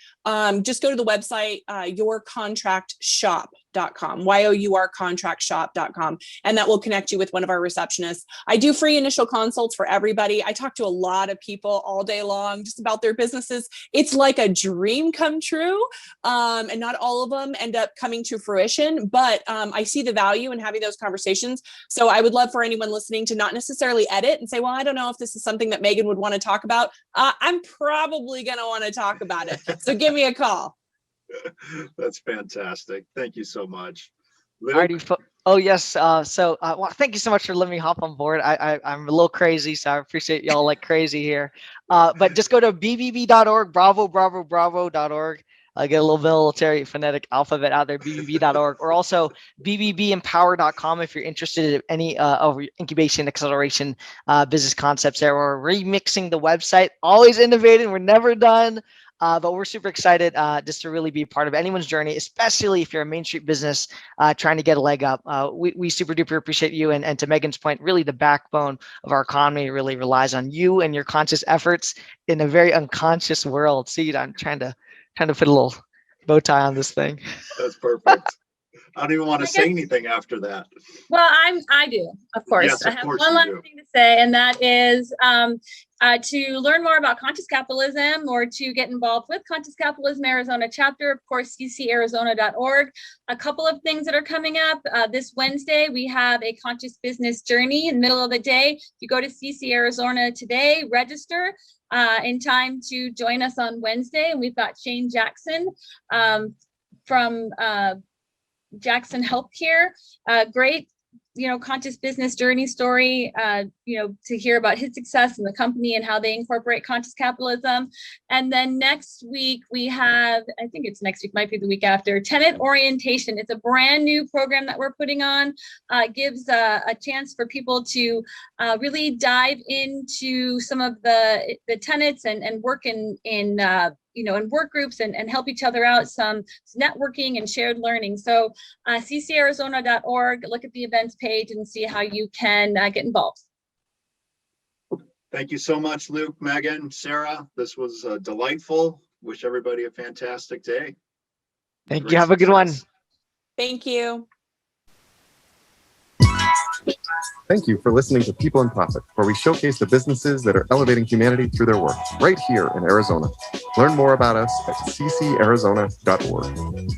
just go to the website, yourcontractshop.com, yourcontractshop.com, and that will connect you with one of our receptionists. I do free initial consults for everybody. I talk to a lot of people all day long just about their businesses. It's like a dream come true, and not all of them end up coming to fruition, but I see the value in having those conversations. So I would love for anyone listening to not necessarily edit and say, well, I don't know if this is something that Megan would want to talk about. I'm probably going to want to talk about it. So give me a call. That's fantastic. Thank you so much. Oh, yes. Well, thank you so much for letting me hop on board. I'm a little crazy, so I appreciate y'all like crazy here. But just go to bbb.org, bravo.org. Get a little military phonetic alphabet out there, bbb.org, or also bbbempower.com if you're interested in any of incubation, acceleration, business concepts there. We're remixing the website, always innovating. We're never done. But we're super excited just to really be a part of anyone's journey, especially if you're a Main Street business trying to get a leg up. We super duper appreciate you. And to Megan's point, really the backbone of our economy really relies on you and your conscious efforts in a very unconscious world. See, I'm trying to put a little bow tie on this thing. That's perfect. I don't even want to say anything after that. Well, I do, of course. Yes, I have one last thing to say, and that is to learn more about Conscious Capitalism or to get involved with Conscious Capitalism Arizona chapter, of course, ccarizona.org. A couple of things that are coming up. This Wednesday, we have a conscious business journey in the middle of the day. If you go to CC Arizona today, register in time to join us on Wednesday. And we've got Shane Jackson from Jackson Healthcare. Great, conscious business journey story, to hear about his success in the company and how they incorporate conscious capitalism. And then next week we have, I think it's next week, might be the week after, Tenet Orientation. It's a brand new program that we're putting on. Gives a chance for people to really dive into some of the tenets and work in work groups and help each other out, some networking and shared learning. So ccarizona.org, look at the events page and see how you can get involved. Thank you so much, Luke, Megan, Sarah. This was delightful. Wish everybody a fantastic day. Thank you. Have a good one. Thank you. Thank you for listening to People and Profit, where we showcase the businesses that are elevating humanity through their work, right here in Arizona. Learn more about us at ccarizona.org.